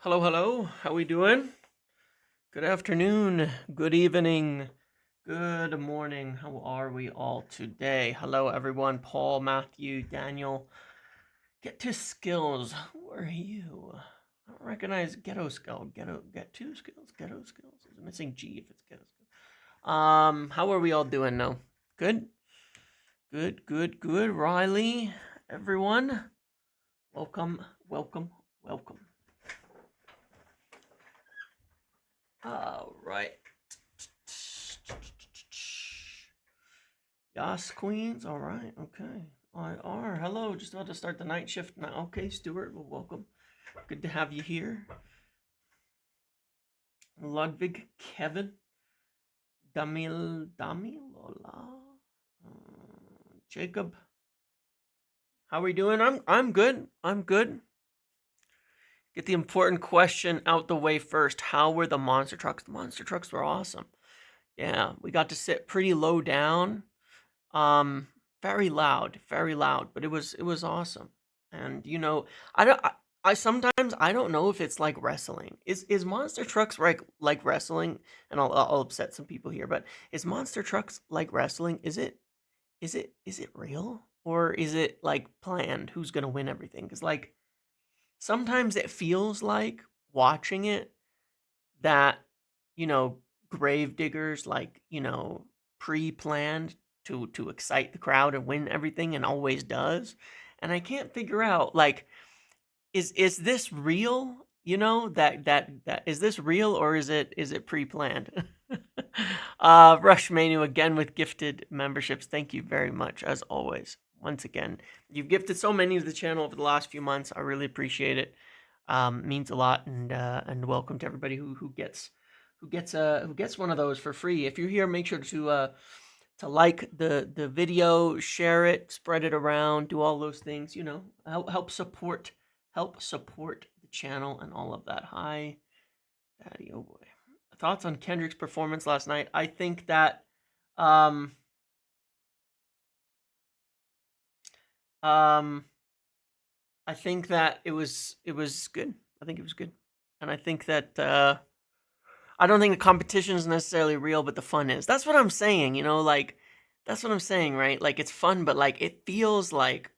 Hello, hello. How we doing? Good afternoon, good evening, good morning. How are we all today? Hello, everyone. Paul, Matthew, Daniel. Get to skills. Who are you? I don't recognize ghetto skill. Get two skills. Ghetto skills. It's missing G if it's ghetto skill. How are we all doing now? Good. Good. Riley, everyone, welcome. All right. Yas Queens. All right. Okay. IR. Hello. Just about to start the night shift now. Okay, Stuart. Well, welcome. Good to have you here. Ludwig, Kevin, Damilola, Jacob. How are we doing? I'm good. Get the important question out the way first. How were the monster trucks? The monster trucks were awesome. Yeah, we got to sit pretty low down. Um, very loud, but it was awesome. And I don't I sometimes I don't know if it's like wrestling. Is Monster Trucks like wrestling? And I'll upset some people here, but is Monster Trucks like wrestling? Is it real, or is it like planned? Who's gonna win everything? Because like sometimes it feels like watching it that you know grave diggers like pre-planned to excite the crowd and win everything, and always does. And I can't figure out, like, is this real? That is this real, or is it pre-planned? Rush Manu again with gifted memberships. Thank you very much, as always. Once again, you've gifted so many to the channel over the last few months. I really appreciate it. Means a lot. And welcome to everybody who gets one of those for free. If you're here, make sure to like the video, share it, spread it around, do all those things. Help support the channel and all of that. Hi, Daddy. Oh boy. Thoughts on Kendrick's performance last night? I think that um um I think that it was good. I think it was good. And I think that I don't think the competition is necessarily real, but the fun is. That's what I'm saying, like that's what I'm saying, right? Like it's fun, but like it feels like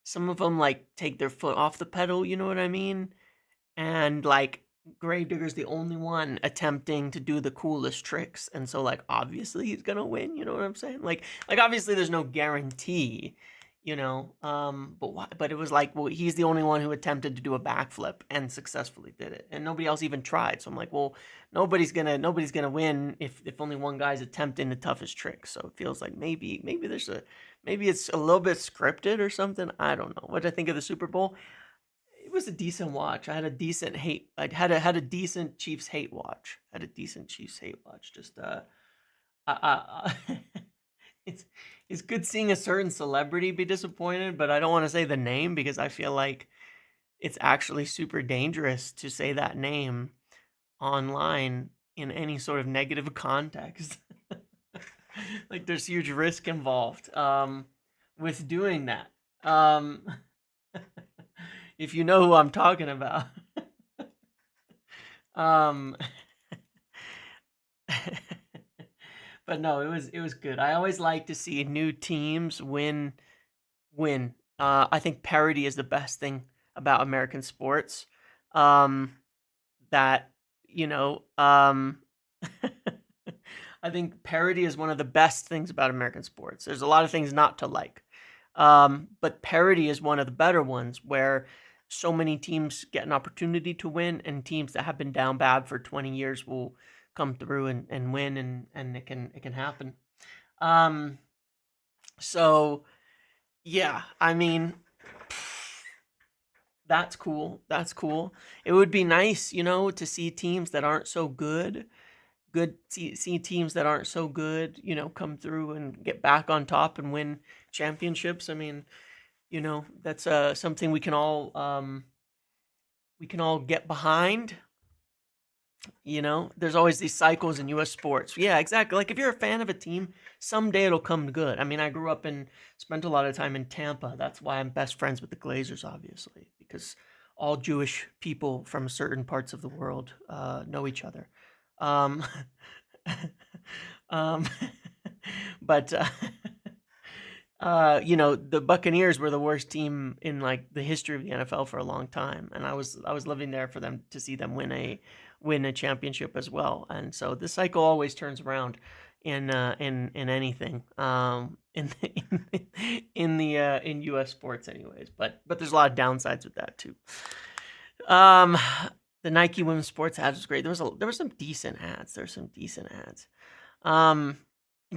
some of them like take their foot off the pedal, you know what I mean? And like Gravedigger's the only one attempting to do the coolest tricks, and so like obviously he's gonna win. You know what I'm saying? Like obviously there's no guarantee, but it was like, well, he's the only one who attempted to do a backflip and successfully did it, and nobody else even tried. So I'm like, well, nobody's gonna win if only one guy's attempting the toughest trick. So it feels like maybe it's a little bit scripted or something. I don't know. What I think of the Super Bowl, it was a decent watch. I had a decent hate. I had a decent Chiefs hate watch. Just it's it's good seeing a certain celebrity be disappointed, but I don't want to say the name because I feel like it's actually super dangerous to say that name online in any sort of negative context. Like there's huge risk involved with doing that. If you know who I'm talking about. um but no, it was good. I always like to see new teams win. I think parity is the best thing about American sports. That you know, I think parity is one of the best things about American sports. There's a lot of things not to like, but parity is one of the better ones, where so many teams get an opportunity to win, and teams that have been down bad for 20 years will come through and win, and it can happen. Um, so yeah, I mean, that's cool. That's cool. It would be nice, to see teams that aren't so see teams that aren't so good, come through and get back on top and win championships. I mean, that's something we can all get behind. There's always these cycles in US sports. Yeah, exactly. Like if you're a fan of a team, someday it'll come good. I mean, I grew up and spent a lot of time in Tampa. That's why I'm best friends with the Glazers, obviously, because all Jewish people from certain parts of the world know each other. Um, um, but the Buccaneers were the worst team in like the history of the NFL for a long time, and I was living there for them to see them win a championship as well. And so the cycle always turns around in anything in U.S. sports, anyways. But there's a lot of downsides with that too. Um, the Nike women's sports ads was great. There were some decent ads. There's some decent ads.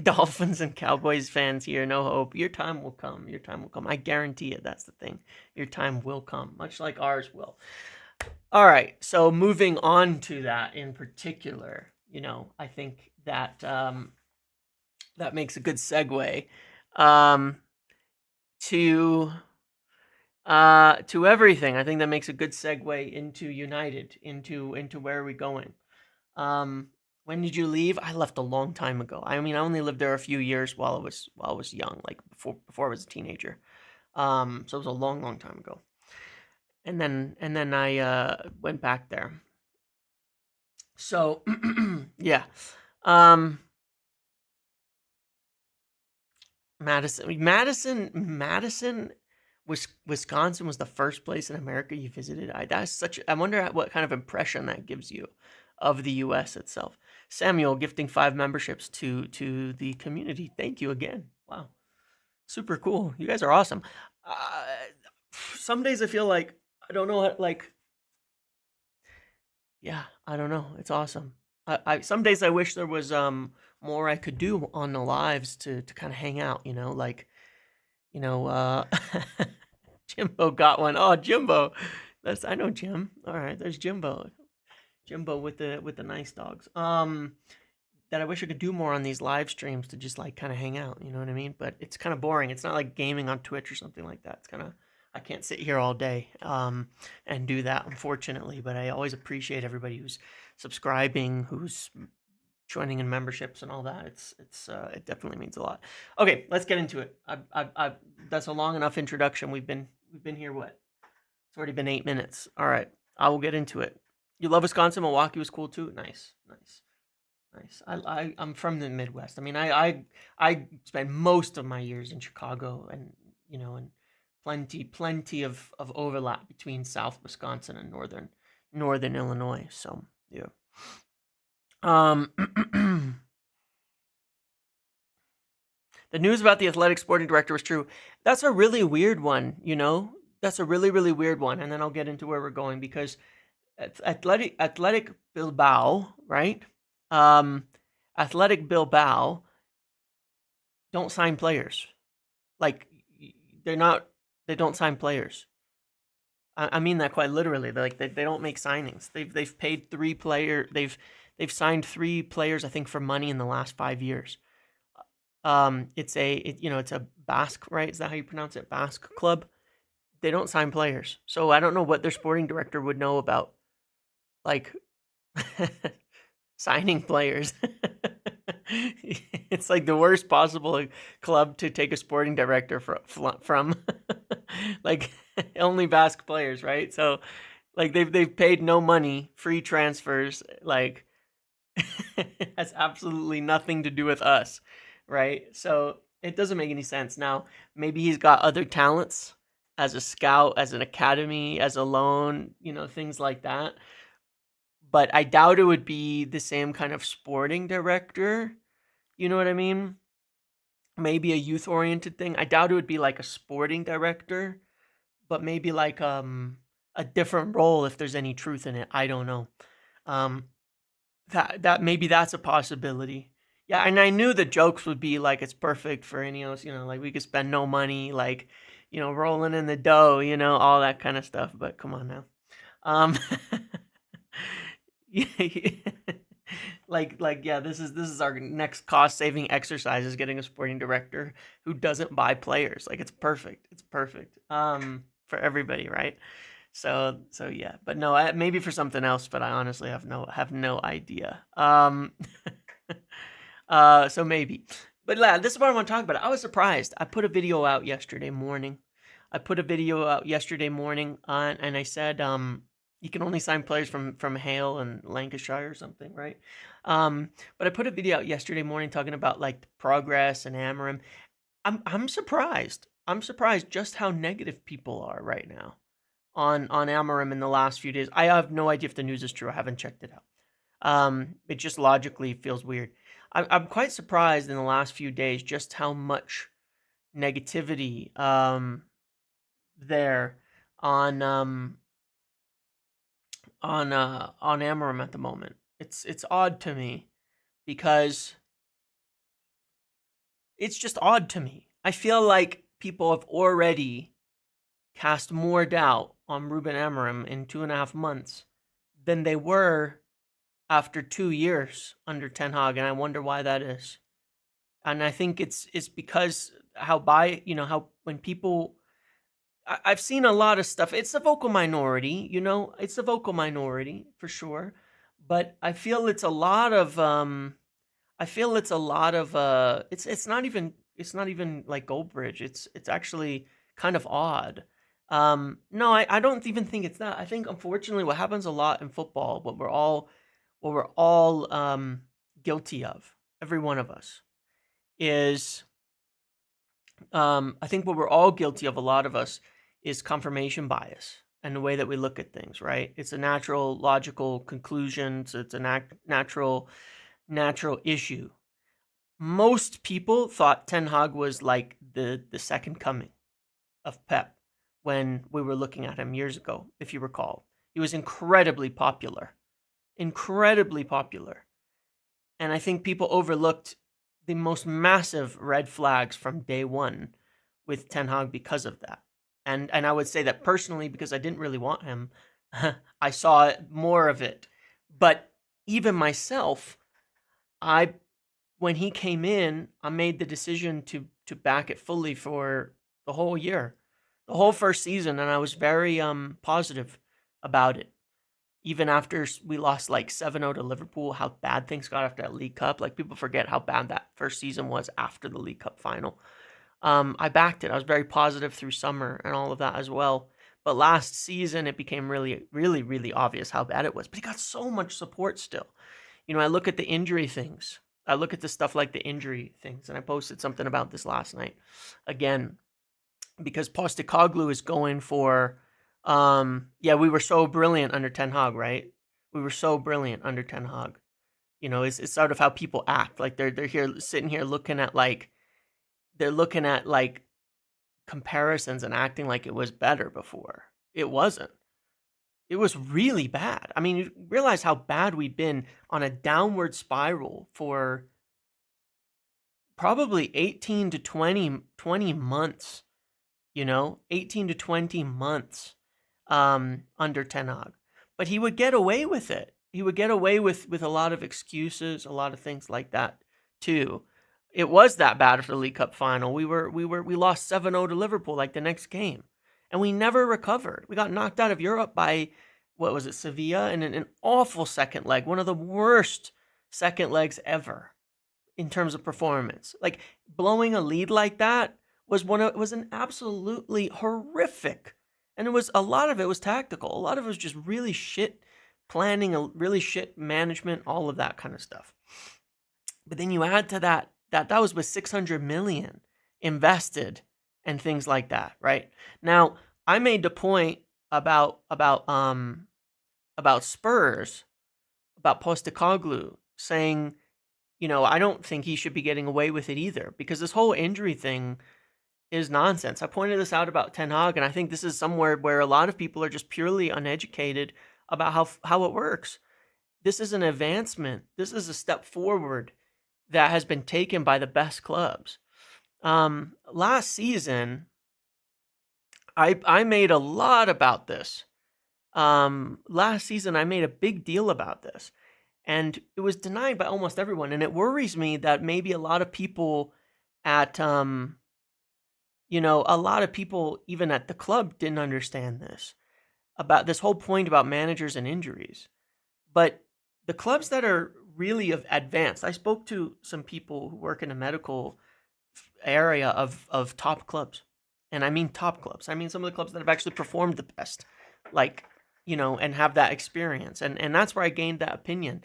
Dolphins and Cowboys fans here, no hope. Your time will come. Your time will come. I guarantee it. That's the thing. Your time will come, much like ours will. All right. So moving on to that in particular, I think that that makes a good segue to everything. I think that makes a good segue into United, into where are we going. When did you leave? I left a long time ago. I mean, I only lived there a few years while I was young, like before I was a teenager. So it was a long, long time ago. And then I went back there. So yeah. Madison, Wisconsin was the first place in America you visited. I wonder what kind of impression that gives you of the U.S. itself. Samuel gifting 5 memberships to the community. Thank you again. Wow, super cool. You guys are awesome. Some days I feel like I don't know yeah, I don't know. It's awesome. I some days I wish there was more I could do on the lives to kind of hang out. Jimbo got one. Oh, Jimbo. I know Jim. All right, there's Jimbo. Jimbo with the nice dogs. That I wish I could do more on these live streams to just like kind of hang out, you know what I mean? But it's kind of boring. It's not like gaming on Twitch or something like that. It's kind of I can't sit here all day and do that, unfortunately. But I always appreciate everybody who's subscribing, who's joining in memberships and all that. It definitely means a lot. Okay, let's get into it. That's a long enough introduction. We've been here what? It's already been 8 minutes. All right, I will get into it. You love Wisconsin. Milwaukee was cool too. Nice. I'm from the Midwest. I mean, I spent most of my years in Chicago, and and plenty of overlap between South Wisconsin and northern Illinois. So yeah. The news about the athletic sporting director was true. That's a really weird one. That's a really, really weird one. And then I'll get into where we're going, because Athletic Bilbao, right? Athletic Bilbao don't sign players. Like they don't sign players. I mean that quite literally. They don't make signings. They've paid 3 players. They've signed 3 players, I think, for money in the last 5 years. It's a Basque, right? Is that how you pronounce it? Basque club. They don't sign players. So I don't know what their sporting director would know about like signing players. It's like the worst possible club to take a sporting director from like only Basque players, right? So like they've paid no money, free transfers, like has absolutely nothing to do with us, right? So it doesn't make any sense. Now, maybe he's got other talents as a scout, as an academy, as a loan, things like that. But I doubt it would be the same kind of sporting director. You know what I mean? Maybe a youth-oriented thing. I doubt it would be like a sporting director, but maybe like a different role if there's any truth in it. I don't know. That maybe that's a possibility. Yeah, and I knew the jokes would be like it's perfect for Ineos, like we could spend no money, like, rolling in the dough, all that kind of stuff. But come on now. Yeah, this is our next cost saving exercise, is getting a sporting director who doesn't buy players. Like it's perfect for everybody, right? So yeah, but no, maybe for something else, but I honestly have no idea. So maybe, but this is what I want to talk about. I was surprised. I put a video out yesterday morning I put a video out yesterday morning and I said you can only sign players from Hale and Lancashire or something, right? But I put a video out yesterday morning talking about like progress and Amorim. I'm surprised. I'm surprised just how negative people are right now on Amorim in the last few days. I have no idea if the news is true. I haven't checked it out. It just logically feels weird. I'm quite surprised in the last few days just how much negativity there on on Amorim at the moment. It's odd to me because it's just odd to me. I feel like people have already cast more doubt on Ruben Amorim in 2.5 months than they were after 2 years under Ten Hag, and I wonder why that is. And I think it's because how when people I've seen a lot of stuff. It's a vocal minority, it's a vocal minority for sure, but I feel it's a lot of it's not even like Goldbridge. It's actually kind of odd. No, I don't even think it's that. I think unfortunately what happens a lot in football, what we're all guilty of, every one of us, is I think what we're all guilty of, a lot of us, is confirmation bias and the way that we look at things, right? It's a natural, logical conclusion. So it's a natural issue. Most people thought Ten Hag was like the second coming of Pep when we were looking at him years ago, if you recall. He was incredibly popular. Incredibly popular. And I think people overlooked the most massive red flags from day one with Ten Hag because of that. And I would say that personally, because I didn't really want him, I saw more of it. But even myself, when he came in, I made the decision to back it fully for the whole year, the whole first season, and I was very positive about it. Even after we lost like 7-0 to Liverpool, how bad things got after that League Cup. Like, people forget how bad that first season was after the League Cup final. I backed it. I was very positive through summer and all of that as well. But last season, it became really, really, really obvious how bad it was. But he got so much support still. I look at the injury things. I look at the stuff like the injury things. And I posted something about this last night. Again, because Postecoglou is going for... we were so brilliant under Ten Hag, right? We were so brilliant under Ten Hag. It's sort of how people act. Like they're here sitting here looking at like comparisons and acting like it was better before. It wasn't. It was really bad. I mean, you realize how bad we'd been on a downward spiral for probably 18 to 20 months, 18 to 20 months under Ten Hag. But he would get away with it. He would get away with a lot of excuses, a lot of things like that too. It was that bad for the League Cup final. We lost 7-0 to Liverpool like the next game. And we never recovered. We got knocked out of Europe by, what was it, Sevilla, in an awful second leg. One of the worst second legs ever in terms of performance. Like, blowing a lead like that was an absolutely horrific. And a lot of it was tactical. A lot of it was just really shit planning, really shit management, all of that kind of stuff. But then you add to that was with 600 million invested and things like that, right? Now, I made the point about Spurs, about Postecoglou, saying, I don't think he should be getting away with it either, because this whole injury thing is nonsense. I pointed this out about Ten Hag, and I think this is somewhere where a lot of people are just purely uneducated about how it works. This is an advancement. This is a step forward that has been taken by the best clubs. Last season, I made a lot about this. Last season, I made a big deal about this. And it was denied by almost everyone. And it worries me that maybe a lot of people at, a lot of people even at the club didn't understand this, about this whole point about managers and injuries. But the clubs that are really advanced, I spoke to some people who work in a medical area of top clubs. And I mean top clubs. I mean some of the clubs that have actually performed the best, like, and have that experience. And that's where I gained that opinion,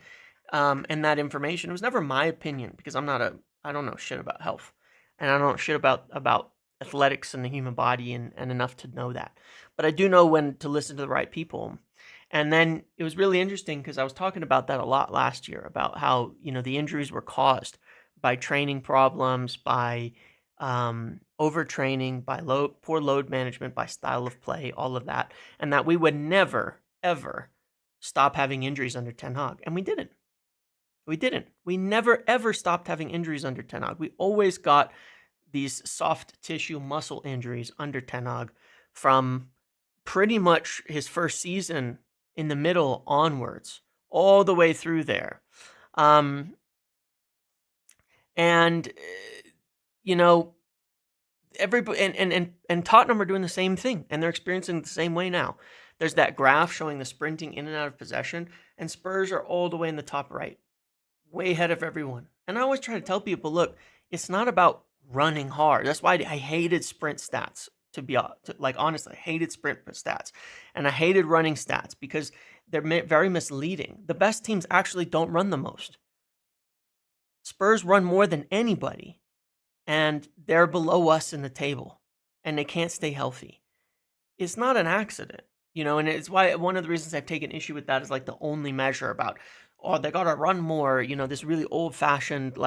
and that information. It was never my opinion because I don't know shit about health, and I don't know shit about athletics and the human body and enough to know that. But I do know when to listen to the right people. And then it was really interesting because I was talking about that a lot last year about how, the injuries were caused by training problems, by overtraining, by poor load management, by style of play, all of that, and that we would never, ever stop having injuries under Ten Hag. And we didn't. We didn't. We never, ever stopped having injuries under Ten Hag. We always got these soft tissue muscle injuries under Ten Hag from pretty much his first season in the middle onwards, all the way through there. And everybody and Tottenham are doing the same thing, and they're experiencing it the same way now. There's that graph showing the sprinting in and out of possession, and Spurs are all the way in the top right, way ahead of everyone. And I always try to tell people, look, it's not about running hard. That's why I hated sprint stats. Honestly, I hated sprint stats, and I hated running stats because they're very misleading. The best teams actually don't run the most. Spurs run more than anybody, and they're below us in the table, and they can't stay healthy. It's not an accident, and it's why one of the reasons I've taken issue with that is like the only measure about, they got to run more, this really old-fashioned,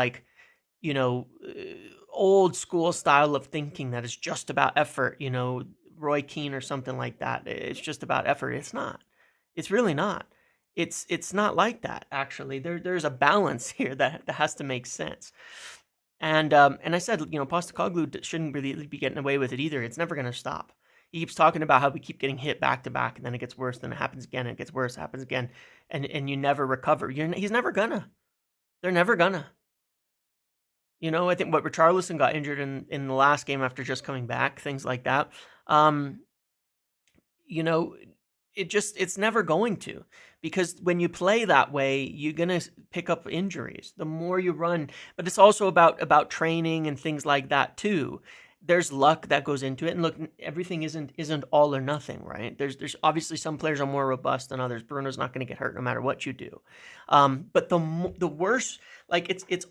old school style of thinking that is just about effort, Roy Keane or something like that. It's just about effort. It's not. It's really not. It's not like that, actually. There's a balance here that has to make sense. And I said, Postecoglou shouldn't really be getting away with it either. It's never going to stop. He keeps talking about how we keep getting hit back to back, and then it gets worse, then it happens again, and it gets worse, it happens again, and you never recover. He's never gonna. They're never gonna. I think what Richarlison got injured in the last game after just coming back, things like that. It's never going to, because when you play that way, you're going to pick up injuries the more you run. But it's also about training and things like that too. There's luck that goes into it, and look, everything isn't all or nothing, right? There's obviously some players are more robust than others. Bruno's not going to get hurt no matter what you do. But the worse, like it's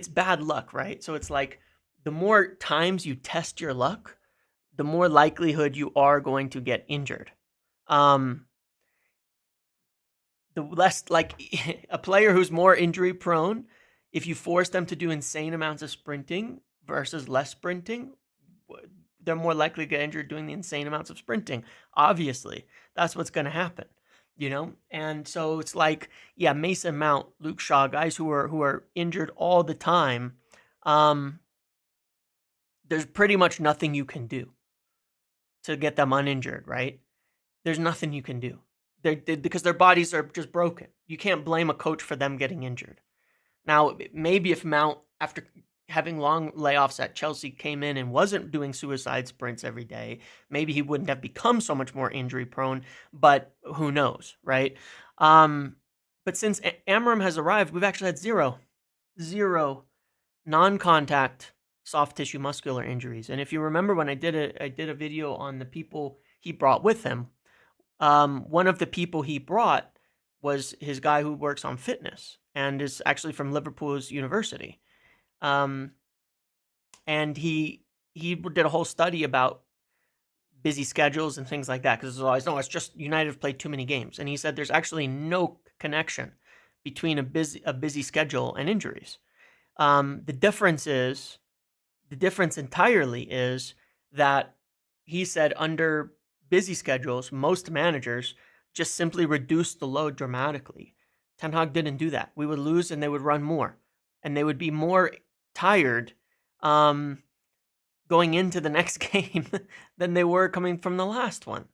bad luck, right? So it's like the more times you test your luck, the more likelihood you are going to get injured. The less, like, a player who's more injury prone, if you force them to do insane amounts of sprinting versus less sprinting, they're more likely to get injured doing the insane amounts of sprinting. Obviously, that's what's going to happen, And so it's like, yeah, Mason Mount, Luke Shaw, guys who are injured all the time. There's pretty much nothing you can do to get them uninjured, right? There's nothing you can do. Because their bodies are just broken. You can't blame a coach for them getting injured. Now, maybe if Mount, after having long layoffs at Chelsea, came in and wasn't doing suicide sprints every day, maybe he wouldn't have become so much more injury prone, but who knows, right? But since Amorim has arrived, we've actually had zero non-contact soft tissue muscular injuries. And if you remember when I did a video on the people he brought with him, one of the people he brought was his guy who works on fitness and is actually from Liverpool's university. And he did a whole study about busy schedules and things like that, because there's always, no, it's just United have played too many games. And he said there's actually no connection between a busy schedule and injuries. The difference entirely is that he said under busy schedules, most managers just simply reduce the load dramatically. Ten Hag didn't do that. We would lose and they would run more, and they would be more tired going into the next game than they were coming from the last one.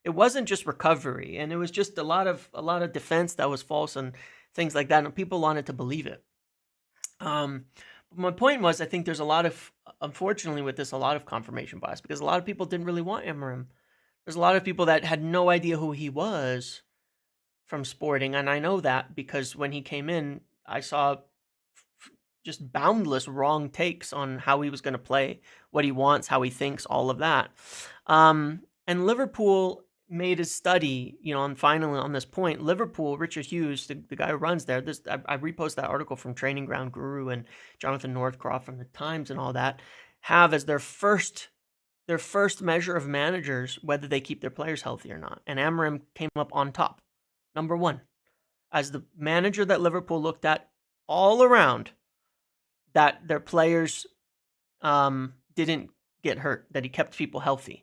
It wasn't just recovery, and it was just a lot of defense that was false and things like that, and people wanted to believe it. My point was, I think there's unfortunately with this, a lot of confirmation bias, because a lot of people didn't really want Amorim. There's a lot of people that had no idea who he was from Sporting, and I know that because when he came in, I saw just boundless wrong takes on how he was going to play, what he wants, how he thinks, all of that. And Liverpool made a study, and finally on this point, Liverpool, Richard Hughes, the guy who runs there, I repost that article from Training Ground Guru and Jonathan Northcroft from the Times and all that, have as their first measure of managers whether they keep their players healthy or not. And Amorim came up on top, number one, as the manager that Liverpool looked at all around, that their players didn't get hurt, that he kept people healthy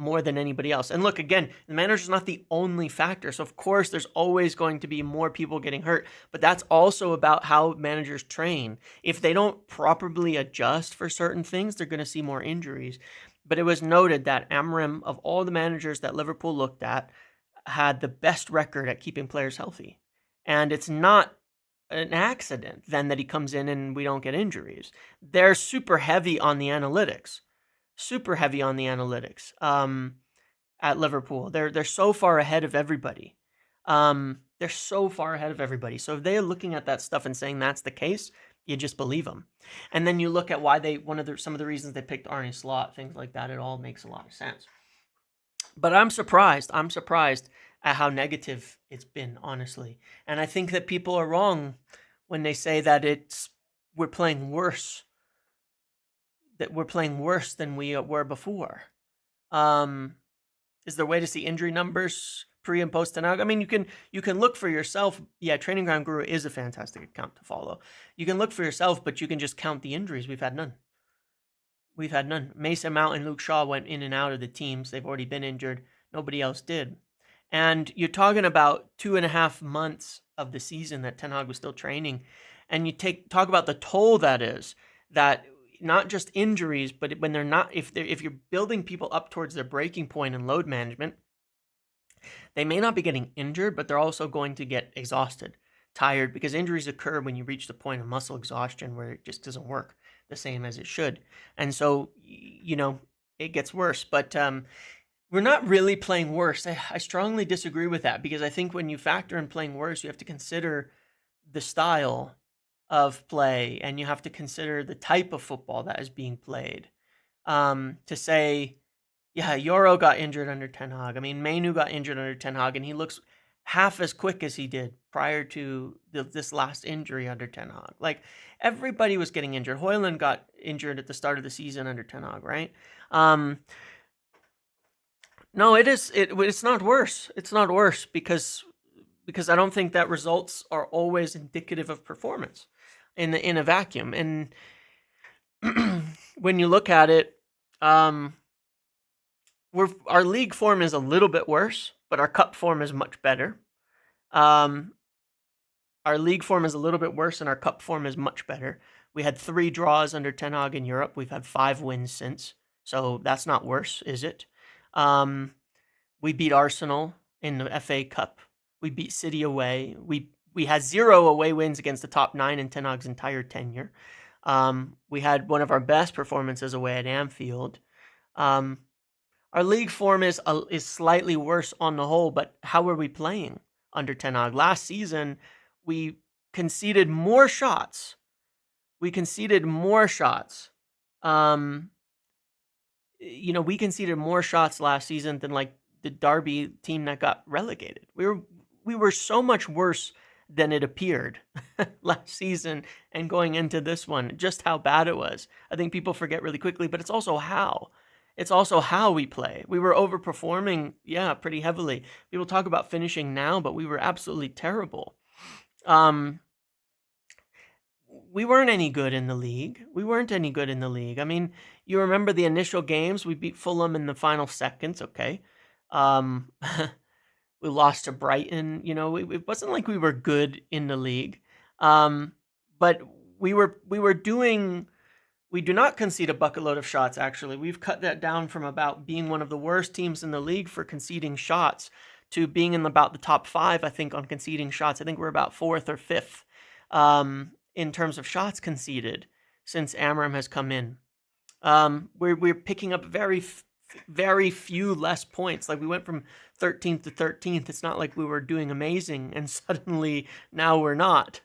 more than anybody else. And look, again, the manager's not the only factor. So, of course, there's always going to be more people getting hurt. But that's also about how managers train. If they don't properly adjust for certain things, they're going to see more injuries. But it was noted that Amorim, of all the managers that Liverpool looked at, had the best record at keeping players healthy. And it's not an accident then that he comes in and we don't get injuries. They're super heavy on the analytics. At Liverpool. They're so far ahead of everybody. So if they're looking at that stuff and saying that's the case, you just believe them. And then you look at why some of the reasons they picked Arne Slot, things like that. It all makes a lot of sense. But I'm surprised at how negative it's been, honestly. And I think that people are wrong when they say that we're playing worse. That we're playing worse than we were before. Is there a way to see injury numbers pre and post Ten Hag? I mean, you can look for yourself. Yeah, Training Ground Guru is a fantastic account to follow. You can look for yourself, but you can just count the injuries. We've had none. Mason Mount and Luke Shaw went in and out of the teams. They've already been injured. Nobody else did. And you're talking about 2.5 months of the season that Ten Hag was still training. And you talk about the toll that is, that not just injuries, but when they're not, if you're building people up towards their breaking point in load management, they may not be getting injured, but they're also going to get exhausted, tired, because injuries occur when you reach the point of muscle exhaustion where it just doesn't work the same as it should. And so, it gets worse. But we're not really playing worse. I strongly disagree with that, because I think when you factor in playing worse, you have to consider the style of play, and you have to consider the type of football that is being played. To say, yeah, Yoro got injured under Ten Hag. I mean, Mainu got injured under Ten Hag, and he looks half as quick as he did prior to this last injury under Ten Hag. Like, everybody was getting injured. Højlund got injured at the start of the season under Ten Hag, right? No, it's not worse. It's not worse because I don't think that results are always indicative of performance in a vacuum. And when you look at it, our league form is a little bit worse, but our cup form is much better. Our league form is a little bit worse, and our cup form is much better. We had 3 draws under Ten Hag in Europe. We've had 5 wins since, so that's not worse, is it? We beat Arsenal in the FA Cup. We beat City away. We had 0 away wins against the top 9 in Ten Hag's entire tenure. We had one of our best performances away at Anfield. Our league form is slightly worse on the whole, but how are we playing under Ten Hag? Last season, we conceded more shots. We conceded more shots last season than like the Derby team that got relegated. We were so much worse than it appeared last season, and going into this one, just how bad it was. I think people forget really quickly, but it's also how we play. We were overperforming, pretty heavily. People talk about finishing now, but we were absolutely terrible. We weren't any good in the league. I mean, you remember the initial games? We beat Fulham in the final seconds, okay. We lost to Brighton. It wasn't like we were good in the league. But we do not concede a bucket load of shots, actually. We've cut that down from about being one of the worst teams in the league for conceding shots to being in about the top 5, I think, on conceding shots. I think we're about 4th or 5th in terms of shots conceded since Amorim has come in. We're picking up very few less points. Like, we went from 13th to 13th. It's not like we were doing amazing and suddenly now we're not.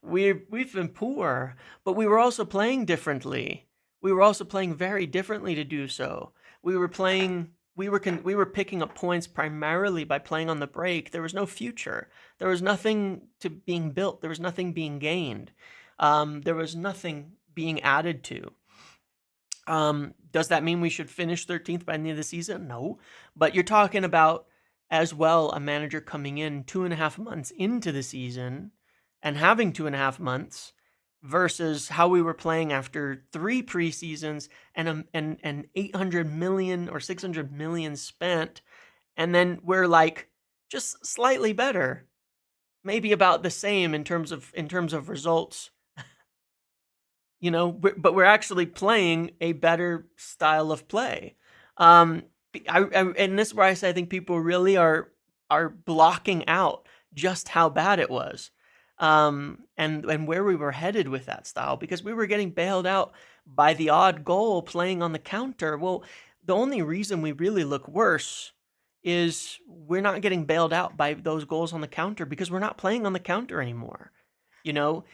We've been poor, but we were also playing differently. We were also playing very differently to do so. We were playing. We were picking up points primarily by playing on the break. There was no future. There was nothing to being built. There was nothing being gained. There was nothing being added to. Does that mean we should finish 13th by the end of the season? No. But you're talking about as well a manager coming in 2.5 months into the season and having 2.5 months versus how we were playing after 3 preseasons and 800 million or 600 million spent. And then we're like just slightly better, maybe about the same in terms of results, but we're actually playing a better style of play. And this is where I say I think people really are blocking out just how bad it was, and where we were headed with that style, because we were getting bailed out by the odd goal playing on the counter. Well, the only reason we really look worse is we're not getting bailed out by those goals on the counter because we're not playing on the counter anymore. You know,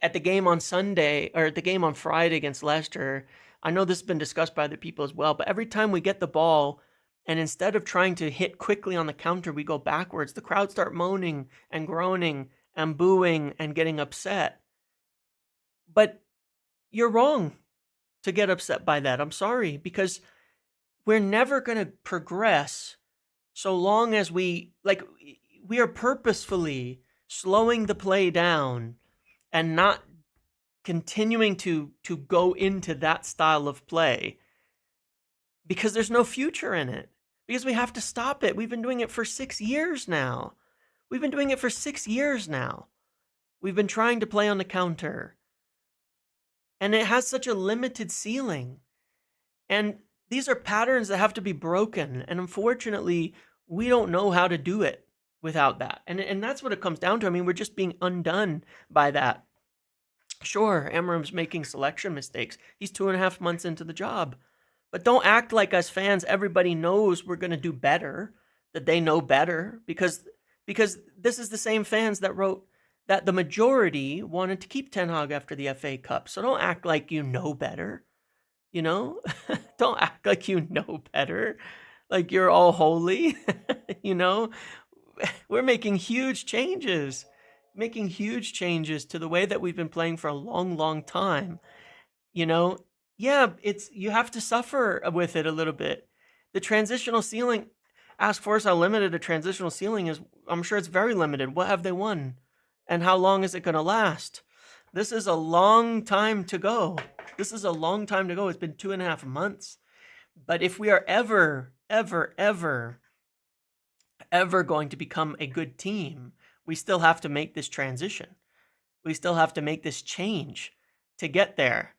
at the game on Sunday or at the game on Friday against Leicester, I know this has been discussed by other people as well, but every time we get the ball and instead of trying to hit quickly on the counter, we go backwards, the crowd start moaning and groaning and booing and getting upset. But you're wrong to get upset by that. I'm sorry, because we're never going to progress so long as we are purposefully slowing the play down and not continuing to go into that style of play, because there's no future in it, because we have to stop it. We've been doing it for 6 years now. We've been trying to play on the counter, and it has such a limited ceiling. And these are patterns that have to be broken, and unfortunately, we don't know how to do it without that. And that's what it comes down to. I mean, we're just being undone by that. Sure, Amorim's making selection mistakes. He's 2.5 months into the job. But don't act like us fans, everybody knows we're going to do better, that they know better, because this is the same fans that wrote that the majority wanted to keep Ten Hag after the FA Cup. So don't act like you know better, Don't act like you know better, like you're all holy, We're making huge changes to the way that we've been playing for a long, long time. Yeah, you have to suffer with it a little bit. The transitional ceiling, ask Forrest how limited a transitional ceiling is. I'm sure it's very limited. What have they won? And how long is it going to last? This is a long time to go. It's been 2.5 months. But if we are ever, ever, ever, ever going to become a good team, we still have to make this transition. We still have to make this change to get there.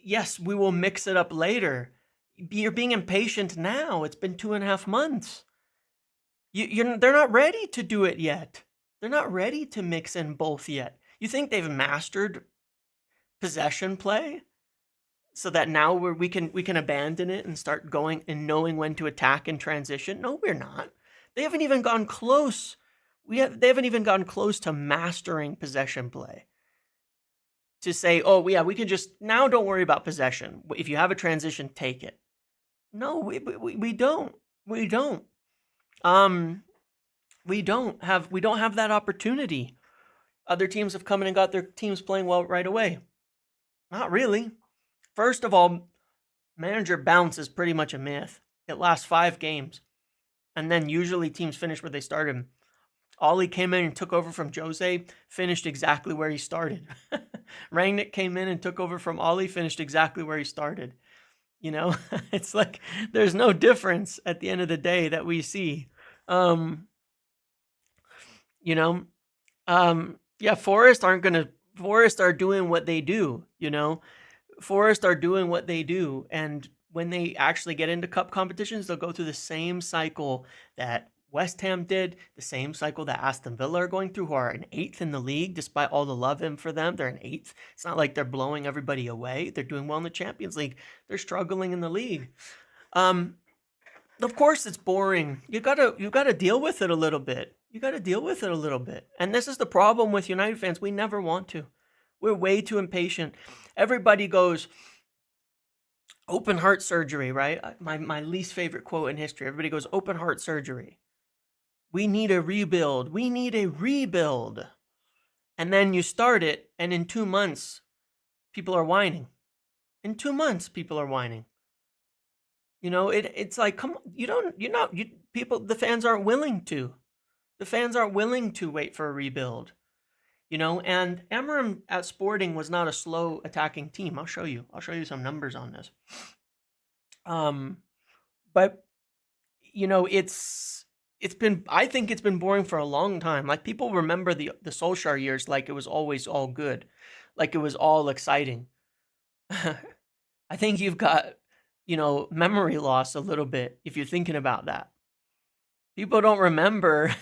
Yes, we will mix it up later. You're being impatient now. It's been 2.5 months. They're not ready to do it yet. They're not ready to mix in both yet. You think they've mastered possession play so that now we can abandon it and start going and knowing when to attack in transition? No, we're not. They haven't even gone close. They haven't even gone close to mastering possession play. To say, oh yeah, we can just now don't worry about possession. If you have a transition, take it. No, we don't. We don't. We don't have that opportunity. Other teams have come in and got their teams playing well right away. Not really. First of all, manager bounce is pretty much a myth. It lasts 5 games. And then usually teams finish where they started. Ollie came in and took over from Jose, finished exactly where he started. Rangnick came in and took over from Ollie, finished exactly where he started. It's like there's no difference at the end of the day that we see. Forest are doing what they do, Forest are doing what they do. And when they actually get into cup competitions, they'll go through the same cycle that West Ham did, the same cycle that Aston Villa are going through, who are an 8th in the league, despite all the love in for them. They're an 8th. It's not like they're blowing everybody away. They're doing well in the Champions League. They're struggling in the league. Of course it's boring. You gotta deal with it a little bit. You gotta deal with it a little bit. And this is the problem with United fans. We never want to. We're way too impatient. Everybody goes, open heart surgery, right? My least favorite quote in history. Everybody goes, open heart surgery. We need a rebuild. We need a rebuild. And then you start it, and in 2 months, people are whining. In 2 months, people are whining. It's like, come on, the fans aren't willing to. The fans aren't willing to wait for a rebuild. And Amorim at Sporting was not a slow attacking team. I'll show you some numbers on this. But I think it's been boring for a long time. Like, people remember the Solskjaer years like it was always all good, like it was all exciting. I think you've got, memory loss a little bit if you're thinking about that. People don't remember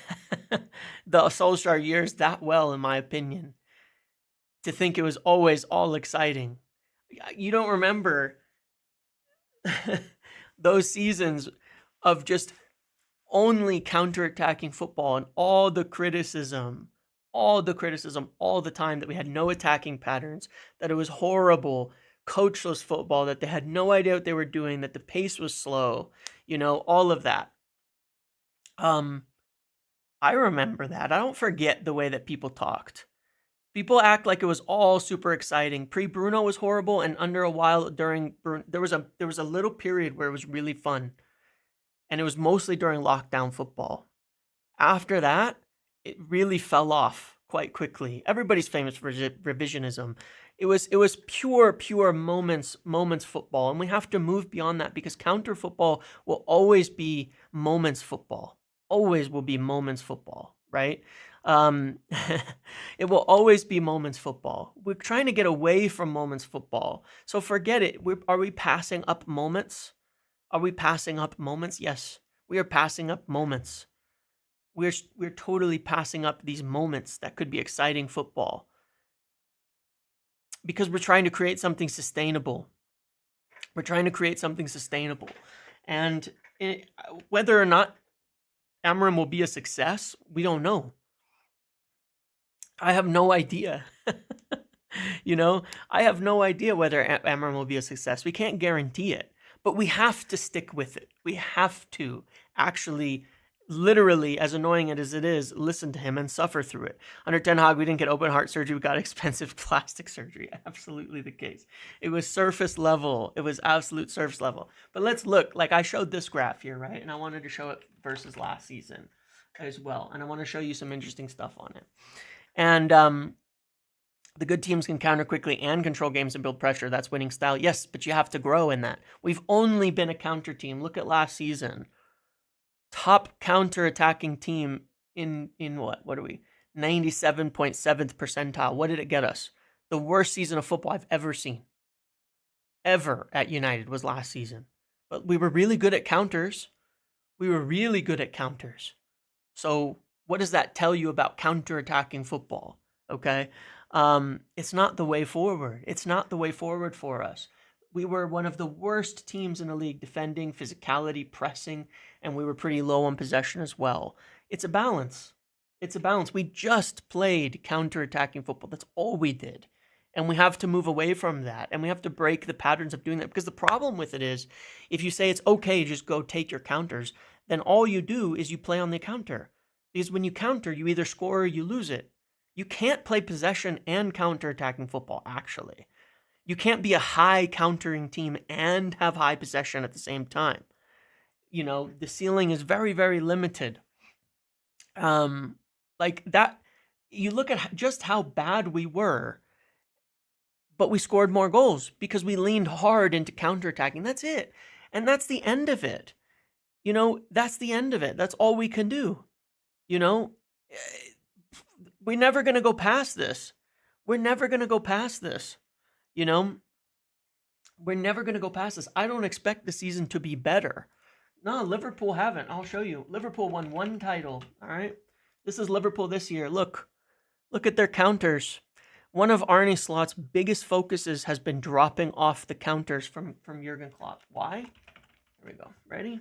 the Solskjaer years that well, in my opinion, to think it was always all exciting. You don't remember those seasons of just only counterattacking football and all the criticism all the time, that we had no attacking patterns, that it was horrible, coachless football, that they had no idea what they were doing, that the pace was slow, all of that. I remember that. I don't forget the way that people talked. People act like it was all super exciting. Pre-Bruno was horrible, and under a while during Bruno, there was a little period where it was really fun, and it was mostly during lockdown football. After that, it really fell off quite quickly. Everybody's famous for revisionism. It was pure moments football, and we have to move beyond that, because counter football will always be moments football. Always will be moments football, right? It will always be moments football. We're trying to get away from moments football. So forget it. Are we passing up moments? Are we passing up moments? Yes, we are passing up moments. We're totally passing up these moments that could be exciting football, because we're trying to create something sustainable. And whether or not Amorim will be a success, we don't know. I have no idea. I have no idea whether Amorim will be a success. We can't guarantee it, but we have to stick with it. We have to actually, literally, as annoying as it is, listen to him and suffer through it. Under Ten Hag, we didn't get open heart surgery. We got expensive plastic surgery. Absolutely the case. It was surface level. It was absolute surface level. But let's look. Like, I showed this graph here, right? And I wanted to show it versus last season as well. And I want to show you some interesting stuff on it. And the good teams can counter quickly and control games and build pressure. That's winning style. Yes, but you have to grow in that. We've only been a counter team. Look at last season. Top counter-attacking team in what? What are we? 97.7th percentile. What did it get us? The worst season of football I've ever seen. Ever at United was last season. But we were really good at counters. So what does that tell you about counter-attacking football? Okay? It's not the way forward. It's not the way forward for us. We were one of the worst teams in the league defending, physicality, pressing, and we were pretty low on possession as well. It's a balance. We just played counter-attacking football. That's all we did. And we have to move away from that. And we have to break the patterns of doing that. Because the problem with it is, if you say it's okay, just go take your counters, then all you do is you play on the counter. Because when you counter, you either score or you lose it. You can't play possession and counter-attacking football, actually. You can't be a high countering team and have high possession at the same time. The ceiling is very, very limited. Like that, you look at just how bad we were, but we scored more goals because we leaned hard into counterattacking. That's it. And that's the end of it. That's the end of it. That's all we can do. We're never going to go past this. We're never going to go past this. I don't expect the season to be better. No, Liverpool haven't. I'll show you. Liverpool won 1 title. All right. This is Liverpool this year. Look at their counters. One of Arne Slot's biggest focuses has been dropping off the counters from Jurgen Klopp. Why? Here we go. Ready?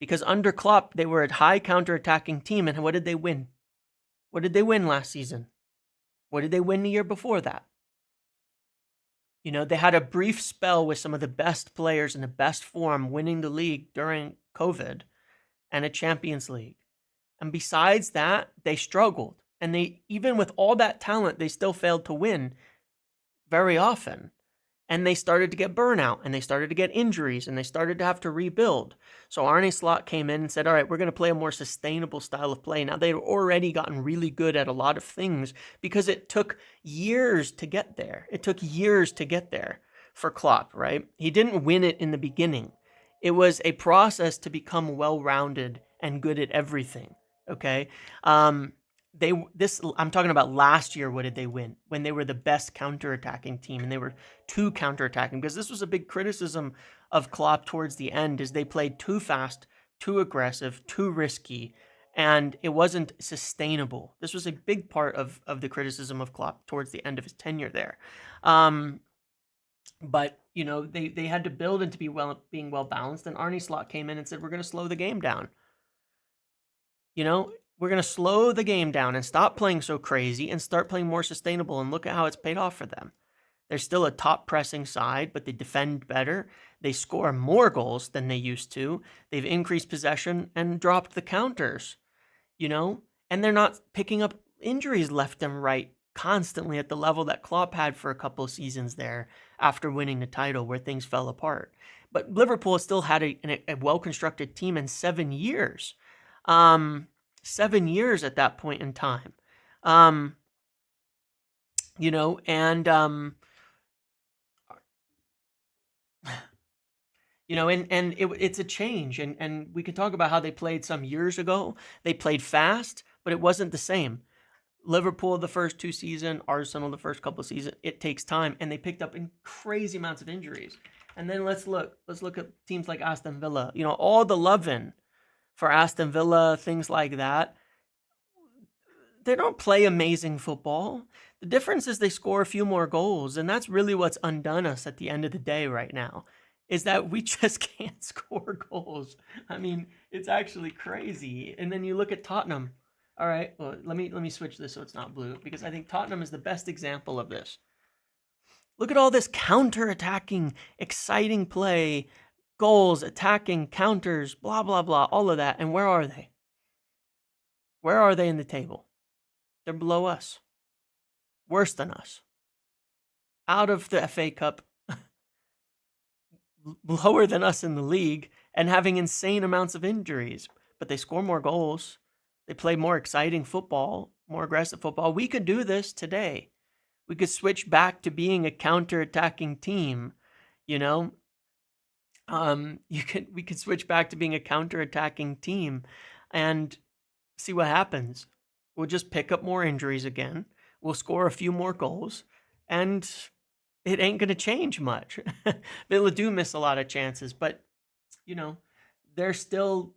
Because under Klopp, they were a high counter-attacking team, and what did they win? What did they win last season? What did they win the year before that? They had a brief spell with some of the best players in the best form winning the league during COVID and a Champions League. And besides that, they struggled. And even with all that talent, they still failed to win very often. And they started to get burnout, and they started to get injuries, and they started to have to rebuild. So Arne Slot came in and said, all right, we're going to play a more sustainable style of play. Now, they'd already gotten really good at a lot of things because it took years to get there. It took years to get there for Klopp, right? He didn't win it in the beginning. It was a process to become well-rounded and good at everything, okay? I'm talking about last year. What did they win? When they were the best counter-attacking team, and they were too counter-attacking, because this was a big criticism of Klopp towards the end, is they played too fast, too aggressive, too risky, and it wasn't sustainable. This was a big part of the criticism of Klopp towards the end of his tenure there. But they had to build into being well balanced, and Arne Slot came in and said, we're going to slow the game down. We're going to slow the game down and stop playing so crazy and start playing more sustainable, and look at how it's paid off for them. They're still a top pressing side, but they defend better. They score more goals than they used to. They've increased possession and dropped the counters, and they're not picking up injuries left and right constantly at the level that Klopp had for a couple of seasons there after winning the title, where things fell apart. But Liverpool still had a well-constructed team in 7 years. 7 years at that point in time. And it's a change, and we can talk about how they played some years ago. They played fast, but it wasn't the same. Liverpool the first 2 seasons, Arsenal the first couple of seasons, it takes time, and they picked up in crazy amounts of injuries. And then let's look at teams like Aston Villa. All the love-in for Aston Villa, things like that. They don't play amazing football. The difference is they score a few more goals, and that's really what's undone us at the end of the day right now, is that we just can't score goals. I mean, it's actually crazy. And then you look at Tottenham. All right, well, let me switch this so it's not blue, because I think Tottenham is the best example of this. Look at all this counter-attacking, exciting play, goals, attacking, counters, blah, blah, blah, all of that. And where are they? Where are they in the table? They're below us. Worse than us. Out of the FA Cup. Lower than us in the league, and having insane amounts of injuries. But they score more goals. They play more exciting football, more aggressive football. We could do this today. We could switch back to being a counter-attacking team, we could switch back to being a counter-attacking team and see what happens. We'll just pick up more injuries again. We'll score a few more goals, and it ain't going to change much. Villa do miss a lot of chances, but, they're still...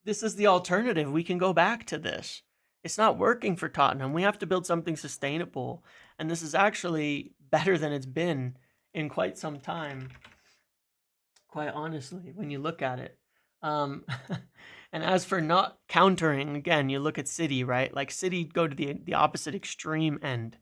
This is the alternative. We can go back to this. It's not working for Tottenham. We have to build something sustainable, and this is actually better than it's been in quite some time, quite honestly, when you look at it. And as for not countering, again, you look at City, right? Like, City go to the opposite extreme end.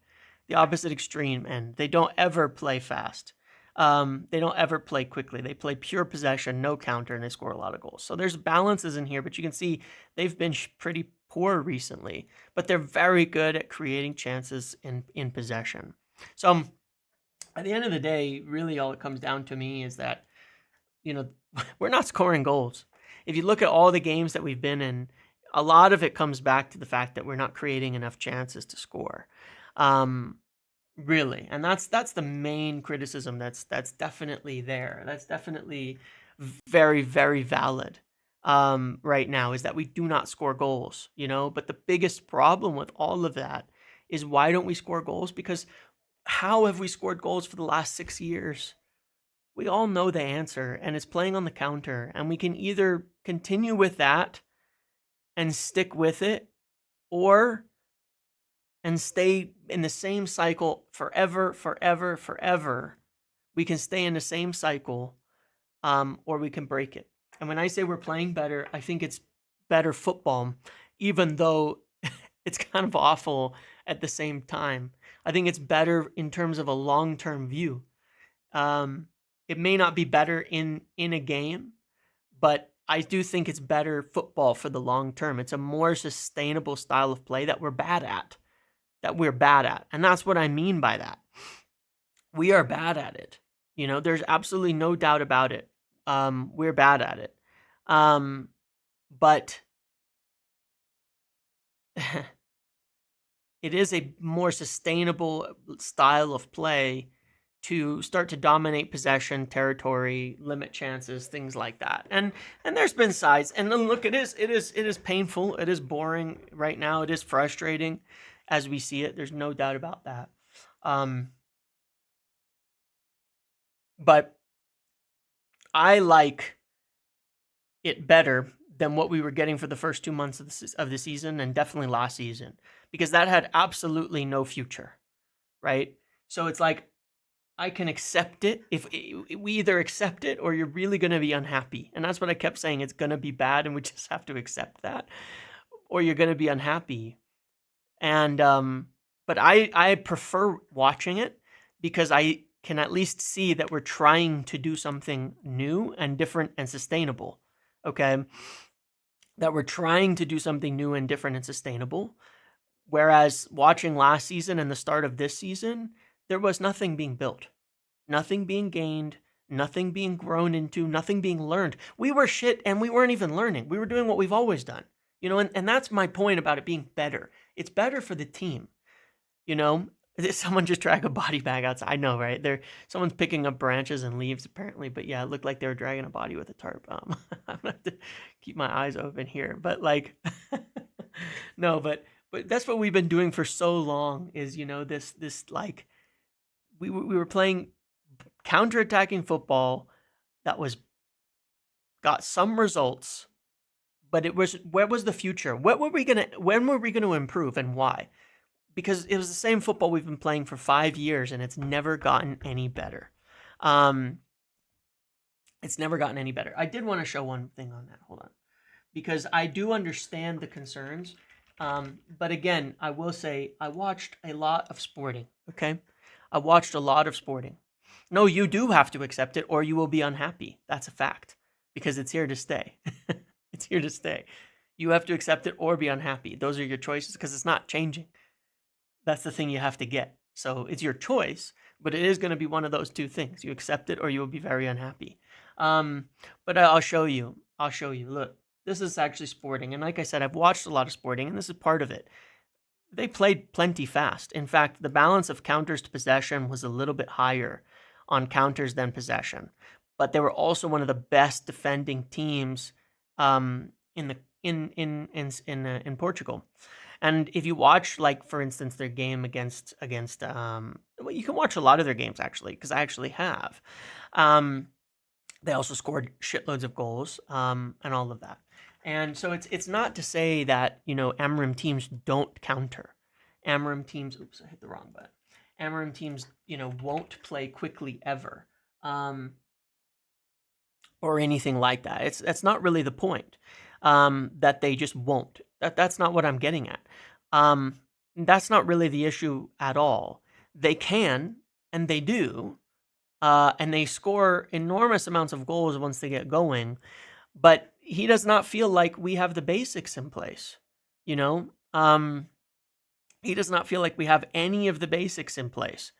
The opposite extreme end. They don't ever play fast. They don't ever play quickly. They play pure possession, no counter, and they score a lot of goals. So there's balances in here, but you can see they've been pretty poor recently, but they're very good at creating chances in possession. So at the end of the day, really all it comes down to me is that, we're not scoring goals. If you look at all the games that we've been in, a lot of it comes back to the fact that we're not creating enough chances to score. Really. And that's the main criticism that's definitely there. That's definitely very, very valid right now, is that we do not score goals, But the biggest problem with all of that is, why don't we score goals? Because how have we scored goals for the last 6 years? We all know the answer, and it's playing on the counter. And we can either continue with that and stick with it, and stay in the same cycle forever. We can stay in the same cycle, or we can break it. And when I say we're playing better, I think it's better football, even though it's kind of awful at the same time. I think it's better in terms of a long-term view. It may not be better in a game, but I do think it's better football for the long term. It's a more sustainable style of play that we're bad at. And that's what I mean by that. We are bad at it. There's absolutely no doubt about it. We're bad at it. But it is a more sustainable style of play to start to dominate possession, territory, limit chances, things like that. And there's been sides. And then look, it is painful. It is boring right now. It is frustrating as we see it. There's no doubt about that. But I like it better than what we were getting for the first 2 months of the season, and definitely last season, because that had absolutely no future, right? So it's like, I can accept it. If we either accept it or you're really going to be unhappy. And that's what I kept saying. It's going to be bad and we just have to accept that, or you're going to be unhappy. And, but I prefer watching it because I can at least see that we're trying to do something new and different and sustainable. Okay. That we're trying to do something new and different and sustainable. Whereas watching last season and the start of this season, there was nothing being built, nothing being gained, nothing being grown into, nothing being learned. We were shit and we weren't even learning. We were doing what we've always done, and that's my point about it being better. It's better for the team, Someone just drag a body bag outside. I know, right? Someone's picking up branches and leaves apparently, but yeah, it looked like they were dragging a body with a tarp. I'm gonna have to keep my eyes open here, but like, no, but that's what we've been doing for so long. Is this like we were playing counterattacking football that got some results, but where was the future? When were we gonna improve, and why? Because it was the same football we've been playing for 5 years, and it's never gotten any better. It's never gotten any better. I did want to show one thing on that. Hold on. Because I do understand the concerns. But again, I will say I watched a lot of sporting, okay? I watched a lot of sporting. No, you do have to accept it or you will be unhappy. That's a fact because it's here to stay. It's here to stay. You have to accept it or be unhappy. Those are your choices because it's not changing. That's the thing you have to get. So it's your choice, but it is going to be one of those two things. You accept it or you will be very unhappy. But I'll show you. Look, this is actually sporting. And like I said, I've watched a lot of sporting, and this is part of it. They played plenty fast. In fact, the balance of counters to possession was a little bit higher on counters than possession. But they were also one of the best defending teams in Portugal. And if you watch, like, for instance, their game against well, you can watch a lot of their games, actually, because I actually have. They also scored shitloads of goals and all of that. And so it's not to say that, Amorim teams don't counter. Amorim teams, oops, I hit the wrong button. Amorim teams, won't play quickly ever or anything like that. That's not really the point, that they just won't. That's not what I'm getting at. That's not really the issue at all. They can, and they do, and they score enormous amounts of goals once they get going, but he does not feel like we have the basics in place, He does not feel like we have any of the basics in place.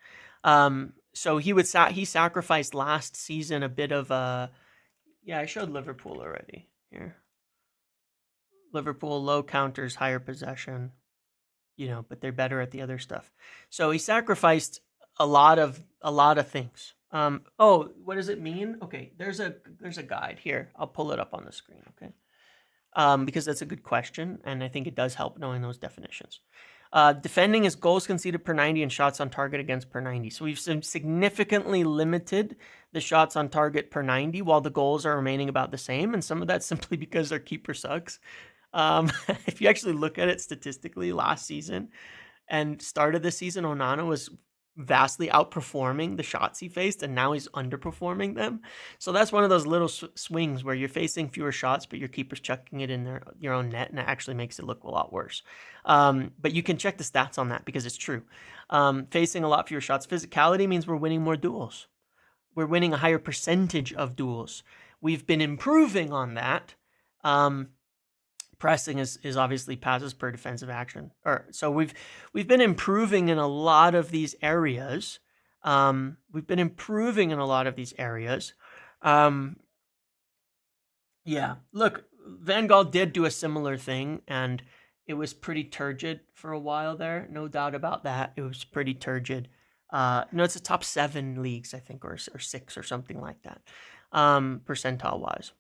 So he sacrificed last season a bit of I showed Liverpool already here. Liverpool, low counters, higher possession, but they're better at the other stuff. So he sacrificed a lot of things. What does it mean? Okay, there's a guide here. I'll pull it up on the screen, okay? Because that's a good question, and I think it does help knowing those definitions. Defending is goals conceded per 90 and shots on target against per 90. So we've significantly limited the shots on target per 90 while the goals are remaining about the same, and some of that's simply because our keeper sucks. If you actually look at it statistically, last season and start of the season, Onana was vastly outperforming the shots he faced, and now he's underperforming them. So that's one of those little swings where you're facing fewer shots, but your keeper's chucking it in your own net, and it actually makes it look a lot worse. But you can check the stats on that because it's true. Facing a lot fewer shots. Physicality means we're winning more duels. We're winning a higher percentage of duels. We've been improving on that. Pressing is obviously passes per defensive action. So we've been improving in a lot of these areas. Yeah, look, Van Gaal did do a similar thing, and it was pretty turgid for a while there. No doubt about that. It was pretty turgid. It's a top 7 leagues, I think, or 6 or something like that, percentile wise.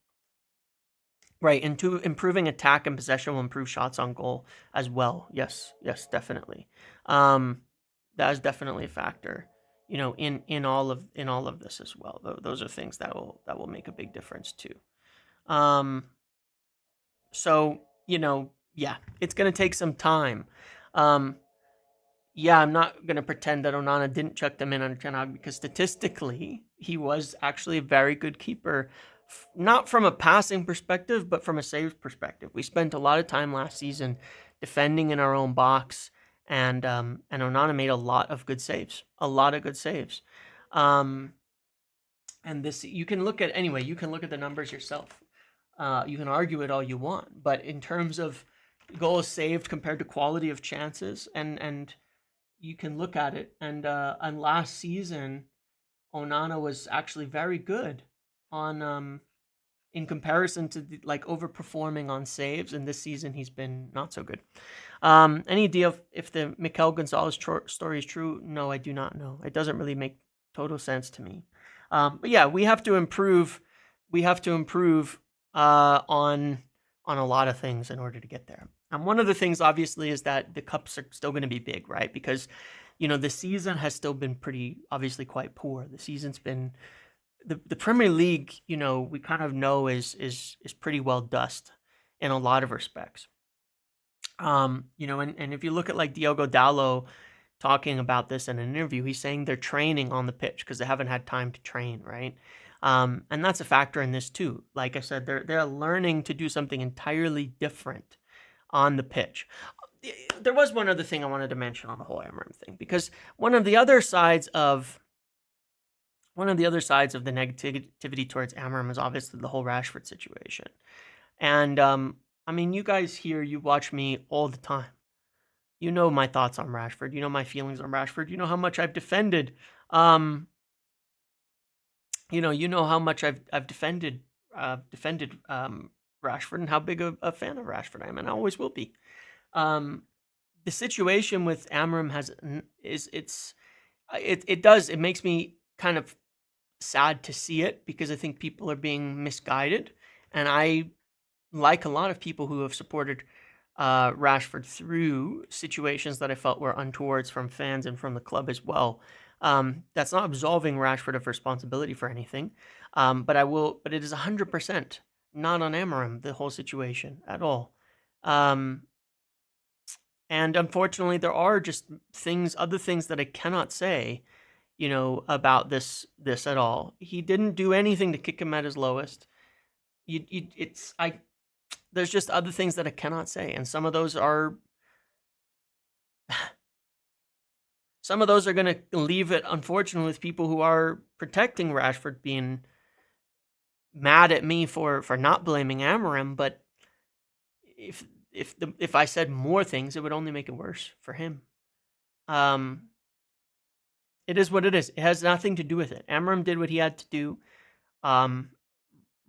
Right, and improving attack and possession will improve shots on goal as well. Yes, definitely. That is definitely a factor. In all of this as well. Those are things that will make a big difference too. So yeah, it's gonna take some time. Yeah, I'm not going to pretend that Onana didn't chuck them in on Ten Hag because statistically, he was actually a very good keeper, not from a passing perspective, but from a saves perspective. We spent a lot of time last season defending in our own box, and Onana made a lot of good saves. And this, you can look at the numbers yourself. You can argue it all you want, but in terms of goals saved compared to quality of chances, and you can look at it, and last season, Onana was actually very good on in comparison to overperforming on saves, and this season he's been not so good. Any idea if the Mikel Gonzalez story is true? No, I do not know. It doesn't really make total sense to me. But yeah, we have to improve. On a lot of things in order to get there. And one of the things, obviously, is that the cups are still going to be big, right? Because, the season has still been obviously quite poor. The season's been, the Premier League, we kind of know is pretty well dust in a lot of respects. And if you look at Diogo Dalot talking about this in an interview, he's saying they're training on the pitch because they haven't had time to train, right? And that's a factor in this too. Like I said, they're learning to do something entirely different on the pitch. There was one other thing I wanted to mention on the whole Amorim thing, because one of the other sides of the negativity towards Amorim is obviously the whole Rashford situation. And you guys here, you watch me all the time. You know my thoughts on Rashford. You know my feelings on Rashford. You know how much I've defended. You know how much I've defended Rashford, and how big a fan of Rashford I am, and I always will be. The situation with Amorim it makes me kind of sad to see it, because I think people are being misguided, and I, like a lot of people who have supported Rashford through situations that I felt were untowards from fans and from the club as well. That's not absolving Rashford of responsibility for anything, but it is 100% not on Amorim, the whole situation at all. And unfortunately, there are just other things that I cannot say, about this at all. He didn't do anything to kick him at his lowest. There's just other things that I cannot say, and some of those are going to leave it, unfortunately, with people who are protecting Rashford being mad at me for not blaming Amorim. But if I said more things, it would only make it worse for him. It is what it is. It has nothing to do with it. Amorim did what he had to do.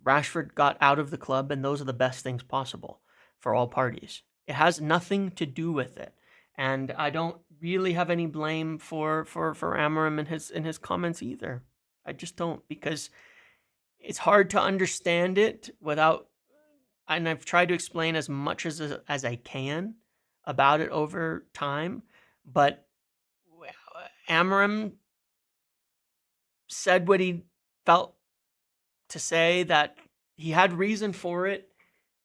Rashford got out of the club, and those are the best things possible for all parties. It has nothing to do with it. And I don't really have any blame for Amorim in his comments either. I just don't, because it's hard to understand it without, and I've tried to explain as much as I can about it over time, but Amorim said what he felt to say, that he had reason for it.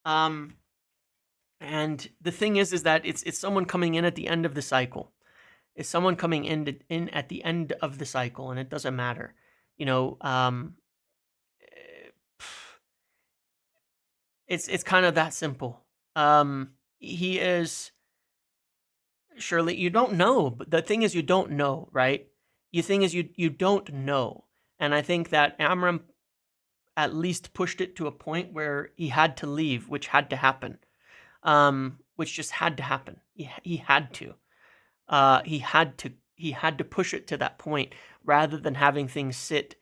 And the thing is that it's someone coming in at the end of the cycle. is someone coming in at the end of the cycle, and it doesn't matter. You know, it's kind of that simple. He is surely you don't know, but the thing is you don't know, right? The thing is you don't know, and I think that Amorim at least pushed it to a point where he had to leave, which had to happen. Which just had to happen. He had to. He had to push it to that point rather than having things sit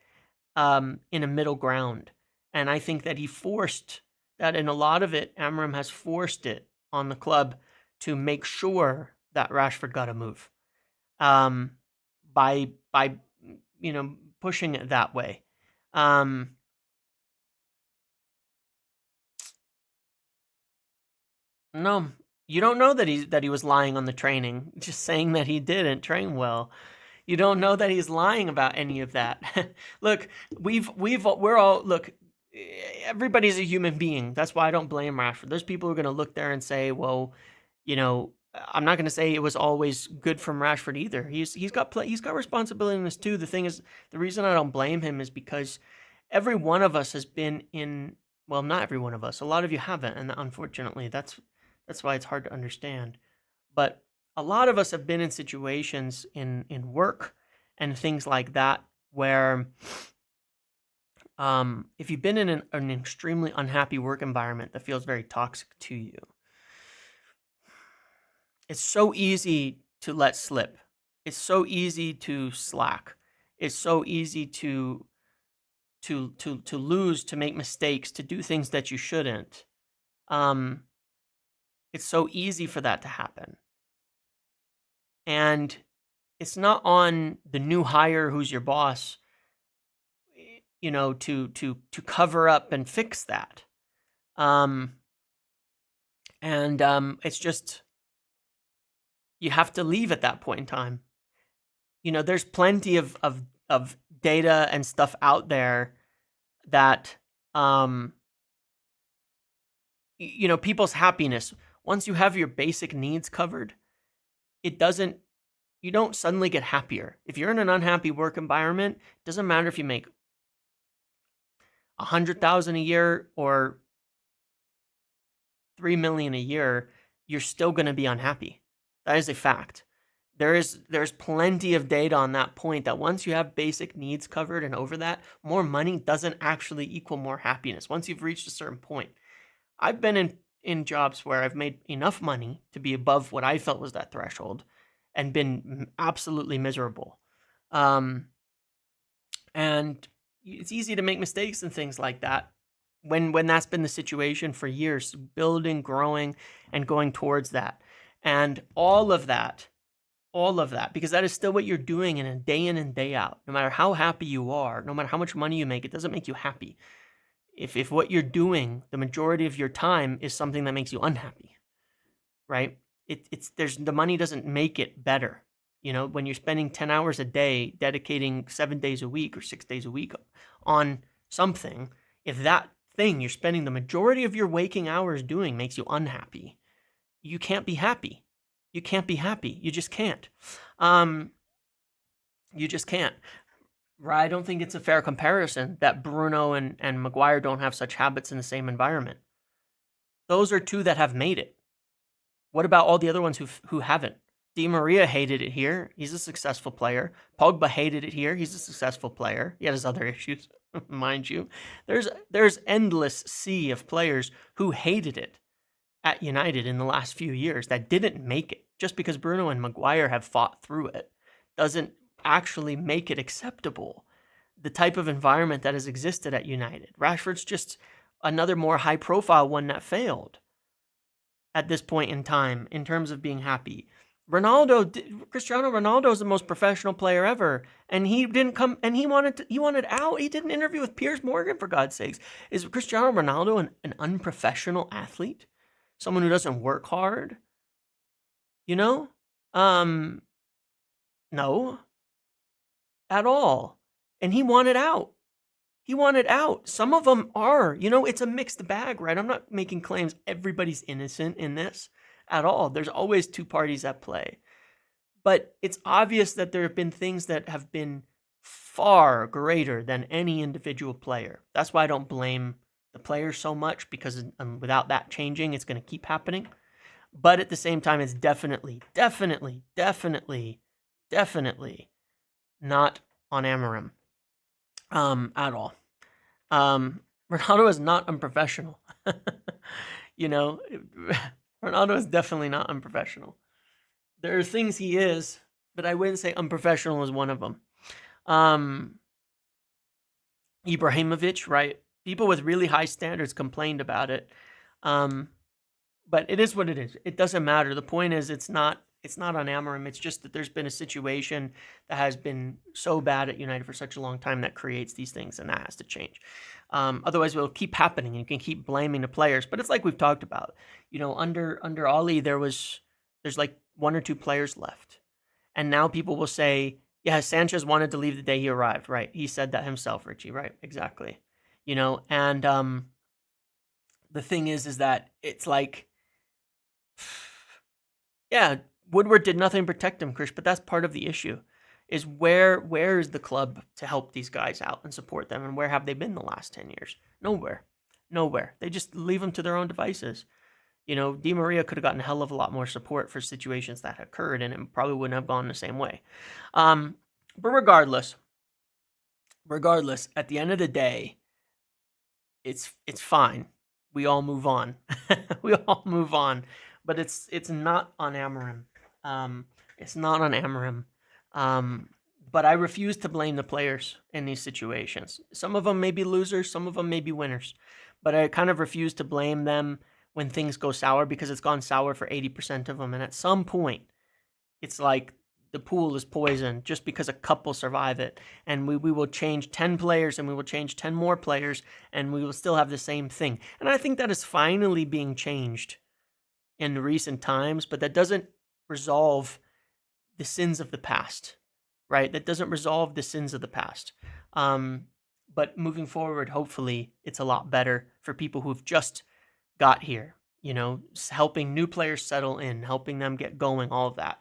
in a middle ground. And I think that he forced that in a lot of it. Amorim has forced it on the club to make sure that Rashford got a move by pushing it that way. No, you don't know that he was lying on the training. Just saying that he didn't train well. You don't know that he's lying about any of that. Look, we're all look. Everybody's a human being. That's why I don't blame Rashford. There's people who are going to look there and say, well, I'm not going to say it was always good from Rashford either. He's got responsibility in this too. The thing is, the reason I don't blame him is because every one of us has been in. Well, not every one of us. A lot of you haven't, and unfortunately, that's why it's hard to understand. But a lot of us have been in situations in work and things like that where if you've been in an extremely unhappy work environment that feels very toxic to you, it's so easy to let slip. It's so easy to slack. It's so easy to lose, to make mistakes, to do things that you shouldn't. It's so easy for that to happen. And it's not on the new hire who's your boss, to cover up and fix that. It's just you have to leave at that point in time. There's plenty of data and stuff out there that people's happiness, once you have your basic needs covered, you don't suddenly get happier. If you're in an unhappy work environment, it doesn't matter if you make $100,000 a year or $3 million a year, you're still going to be unhappy. That is a fact. There's plenty of data on that point that once you have basic needs covered and over that, more money doesn't actually equal more happiness once you've reached a certain point. I've been in jobs where I've made enough money to be above what I felt was that threshold and been absolutely miserable. And it's easy to make mistakes and things like that when that's been the situation for years, building, growing, and going towards that. And all of that, because that is still what you're doing in and day out. No matter how happy you are, no matter how much money you make, it doesn't make you happy. If what you're doing the majority of your time is something that makes you unhappy, right? The money doesn't make it better. When you're spending 10 hours a day, dedicating 7 days a week or 6 days a week on something, if that thing you're spending the majority of your waking hours doing makes you unhappy, you can't be happy. You can't be happy. You just can't. You just can't. I don't think it's a fair comparison that Bruno and Maguire don't have such habits in the same environment. Those are two that have made it. What about all the other ones who haven't? Di Maria hated it here. He's a successful player. Pogba hated it here. He's a successful player. He had his other issues, mind you. There's endless sea of players who hated it at United in the last few years that didn't make it. Just because Bruno and Maguire have fought through it doesn't actually make it acceptable. The type of environment that has existed at United. Rashford's just another more high-profile one that failed at this point in time in terms of being happy. Cristiano Ronaldo is the most professional player ever, and he didn't come, and he wanted out. He did an interview with Piers Morgan, for God's sakes. Is Cristiano Ronaldo an unprofessional athlete? Someone who doesn't work hard? No, at all. And he wanted out. Some of them are, it's a mixed bag, right? I'm not making claims everybody's innocent in this at all. There's always two parties at play. But it's obvious that there have been things that have been far greater than any individual player. That's why I don't blame the players so much, because without that changing, it's going to keep happening. But at the same time, it's definitely not on Amorim at all. Ronaldo is not unprofessional. You know, Ronaldo is definitely not unprofessional. There are things he is, but I wouldn't say unprofessional is one of them. Ibrahimovic, right? People with really high standards complained about it. But it is what it is. It doesn't matter. The point is, it's not on Amorim. It's just that there's been a situation that has been so bad at United for such a long time that creates these things, and that has to change. Otherwise, it will keep happening, and you can keep blaming the players. But it's like we've talked about. You know, under Oli, there's like 1 or 2 players left, and now people will say, "Yeah, Sanchez wanted to leave the day he arrived." Right? He said that himself, Richie. Right? Exactly. You know, and the thing is that it's like, yeah, Woodward did nothing to protect him, Krish, but that's part of the issue. Is where is the club to help these guys out and support them, and where have they been the last 10 years? Nowhere. They just leave them to their own devices. You know, Di Maria could have gotten a hell of a lot more support for situations that occurred, and it probably wouldn't have gone the same way. But regardless, at the end of the day, it's fine. We all move on. But it's not on Amorim. It's not on Amorim. But I refuse to blame the players in these situations. Some of them may be losers, some of them may be winners. But I kind of refuse to blame them when things go sour, because it's gone sour for 80% of them. And at some point, it's like the pool is poisoned just because a couple survive it. And we will change 10 players, and we will change 10 more players, and we will still have the same thing. And I think that is finally being changed in recent times, but that doesn't resolve the sins of the past, right? That doesn't resolve the sins of the past. But moving forward, hopefully, it's a lot better for people who've just got here, you know, helping new players settle in, helping them get going, all of that.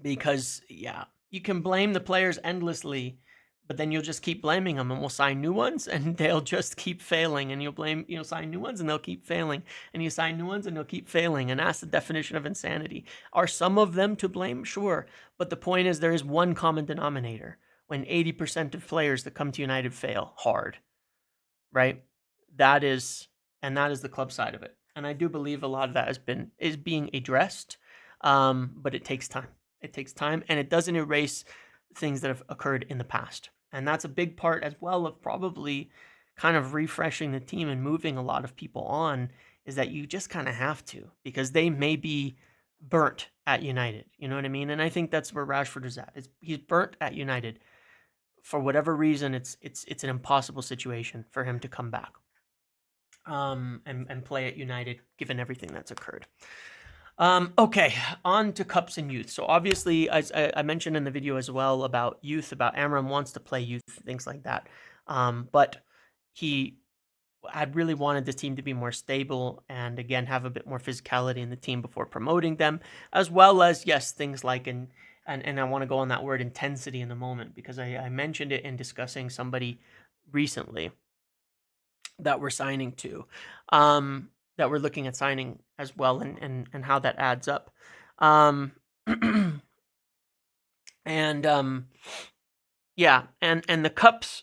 Because, yeah, you can blame the players endlessly, but then you'll just keep blaming them, and we'll sign new ones, and they'll just keep failing, and you'll sign new ones, and they'll keep failing, and you sign new ones, and they'll keep failing, and that's the definition of insanity. Are some of them to blame? Sure, but the point is, there is one common denominator when 80% of players that come to United fail hard, right? That is the club side of it, and I do believe a lot of that is being addressed, but it takes time. It takes time, and it doesn't erase things that have occurred in the past. And that's a big part as well of probably kind of refreshing the team and moving a lot of people on, is that you just kind of have to, because they may be burnt at United. You know what I mean? And I think that's where Rashford is at. He's burnt at United. For whatever reason, it's an impossible situation for him to come back and play at United, given everything that's occurred. Okay, on to cups and youth. So obviously, as I mentioned in the video as well about youth, about Amorim wants to play youth, things like that. But he had really wanted this team to be more stable and, again, have a bit more physicality in the team before promoting them, as well as, yes, things like, and I want to go on that word intensity in a moment, because I mentioned it in discussing somebody recently that we're signing to. That we're looking at signing as well, and how that adds up. Yeah, and the cups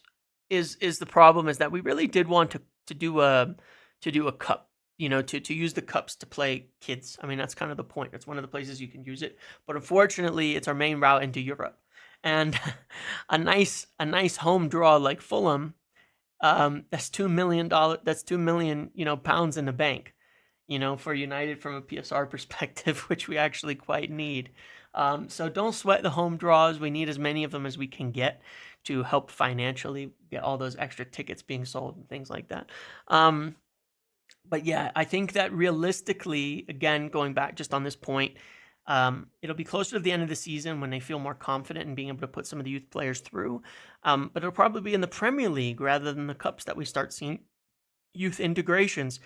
is the problem, is that we really did want to do a cup, you know, to use the cups to play kids. I mean, that's kind of the point. It's one of the places you can use it, but unfortunately, it's our main route into Europe, and a nice home draw like Fulham. That's $2 million. That's £2 million, pounds in the bank, for United from a PSR perspective, which we actually quite need. So don't sweat the home draws. We need as many of them as we can get to help financially get all those extra tickets being sold and things like that. But yeah, I think that realistically, again, going back just on this point, it'll be closer to the end of the season when they feel more confident in being able to put some of the youth players through. But it'll probably be in the Premier League rather than the Cups that we start seeing youth integrations,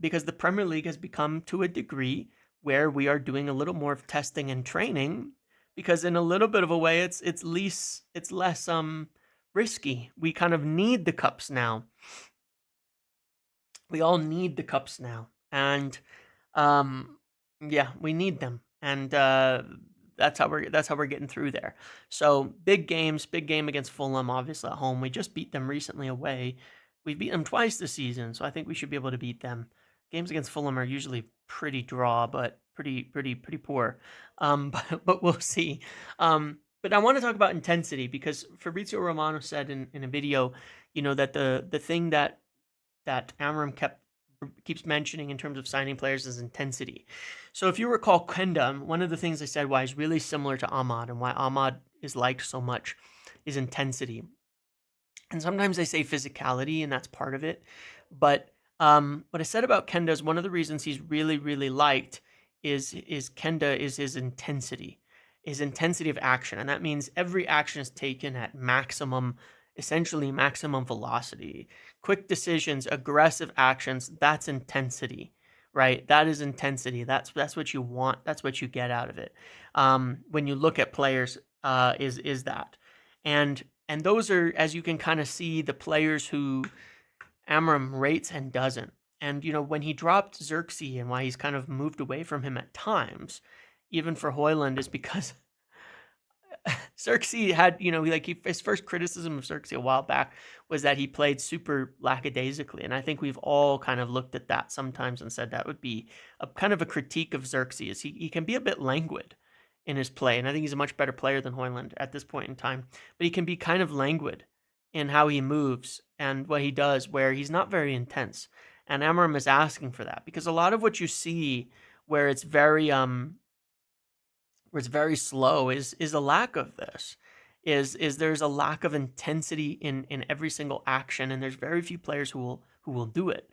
because the Premier League has become, to a degree, where we are doing a little more of testing and training, because in a little bit of a way, it's less risky. We kind of need the cups now. We all need the cups now, and yeah, we need them, and that's how we're getting through there. So big games, big game against Fulham, obviously at home. We just beat them recently away. We've beaten them twice this season, so I think we should be able to beat them. Games against Fulham are usually pretty draw, but pretty poor. But we'll see. But I want to talk about intensity, because Fabrizio Romano said in a video, that the thing that Amorim keeps mentioning in terms of signing players is intensity. So if you recall Kenda, one of the things I said why he's really similar to Ahmad and why Ahmad is liked so much is intensity. And sometimes they say physicality, and that's part of it. But what I said about Kenda is one of the reasons he's really, really liked is Kenda is his intensity of action. And that means every action is taken at essentially maximum velocity. Quick decisions, aggressive actions, that's intensity, right? That is intensity. That's what you want. That's what you get out of it. When you look at players, is that. And those are, as you can kind of see, the players who Amorim rates and doesn't. And, when he dropped Xerxes and why he's kind of moved away from him at times, even for Højlund, is because Xerxes had, his first criticism of Xerxes a while back was that he played super lackadaisically. And I think we've all kind of looked at that sometimes and said that would be a kind of a critique of Xerxes. He can be a bit languid in his play. And I think he's a much better player than Højlund at this point in time. But he can be kind of languid in how he moves and what he does, where he's not very intense. And Amorim is asking for that, because a lot of what you see where it's very slow is a lack of this. Is there's a lack of intensity in every single action, and there's very few players who will do it.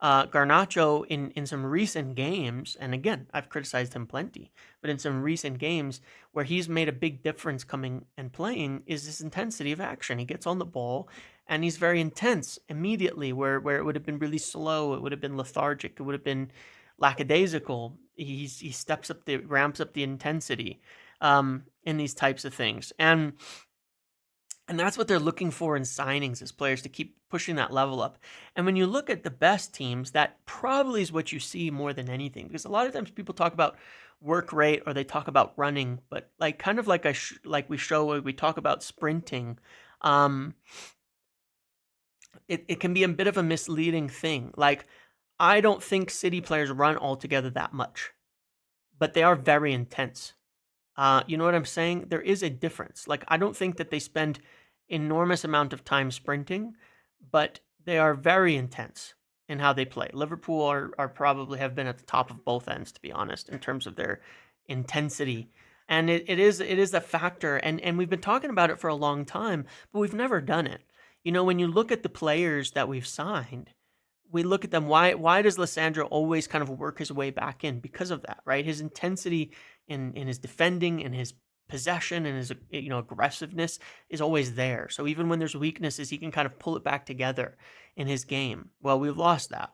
Garnacho in some recent games, and again, I've criticized him plenty, but in some recent games where he's made a big difference coming and playing is his intensity of action. He gets on the ball and he's very intense immediately, where it would have been really slow, it would have been lethargic, it would have been lackadaisical. He ramps up the intensity in these types of things, and that's what they're looking for in signings, as players to keep pushing that level up. And when you look at the best teams, that probably is what you see more than anything, because a lot of times people talk about work rate or they talk about running, but we talk about sprinting. It can be a bit of a misleading thing. Like, I don't think City players run altogether that much, but they are very intense. You know what I'm saying? There is a difference. Like, I don't think that they spend enormous amount of time sprinting, but they are very intense in how they play. Liverpool are probably have been at the top of both ends, to be honest, in terms of their intensity. And it is a factor, and we've been talking about it for a long time, but we've never done it. When you look at the players that we've signed, we look at them. Why does Lissandro always kind of work his way back in? Because of that, right? His intensity in his defending and his possession and his aggressiveness is always there. So even when there's weaknesses, he can kind of pull it back together in his game. Well, we've lost that.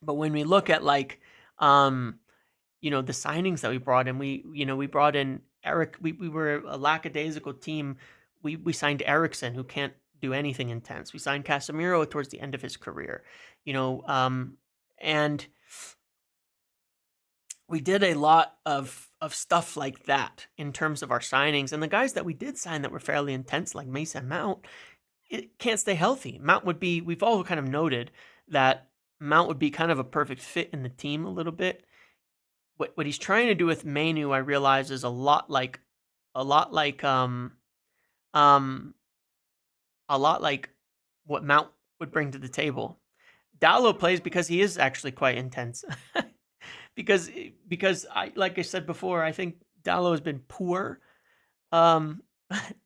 But when we look at the signings that we brought in, we brought in Eric. We were a lackadaisical team. We signed Eriksen, who can't do anything intense. We signed Casemiro towards the end of his career, and we did a lot of stuff like that in terms of our signings. And the guys that we did sign that were fairly intense, like Mason Mount, it can't stay healthy. We've all kind of noted that Mount would be kind of a perfect fit in the team a little bit. What he's trying to do with Mainu, I realize, is a lot like what Mount would bring to the table. Dalot plays because he is actually quite intense. because like I said before, I think Dalot has been poor.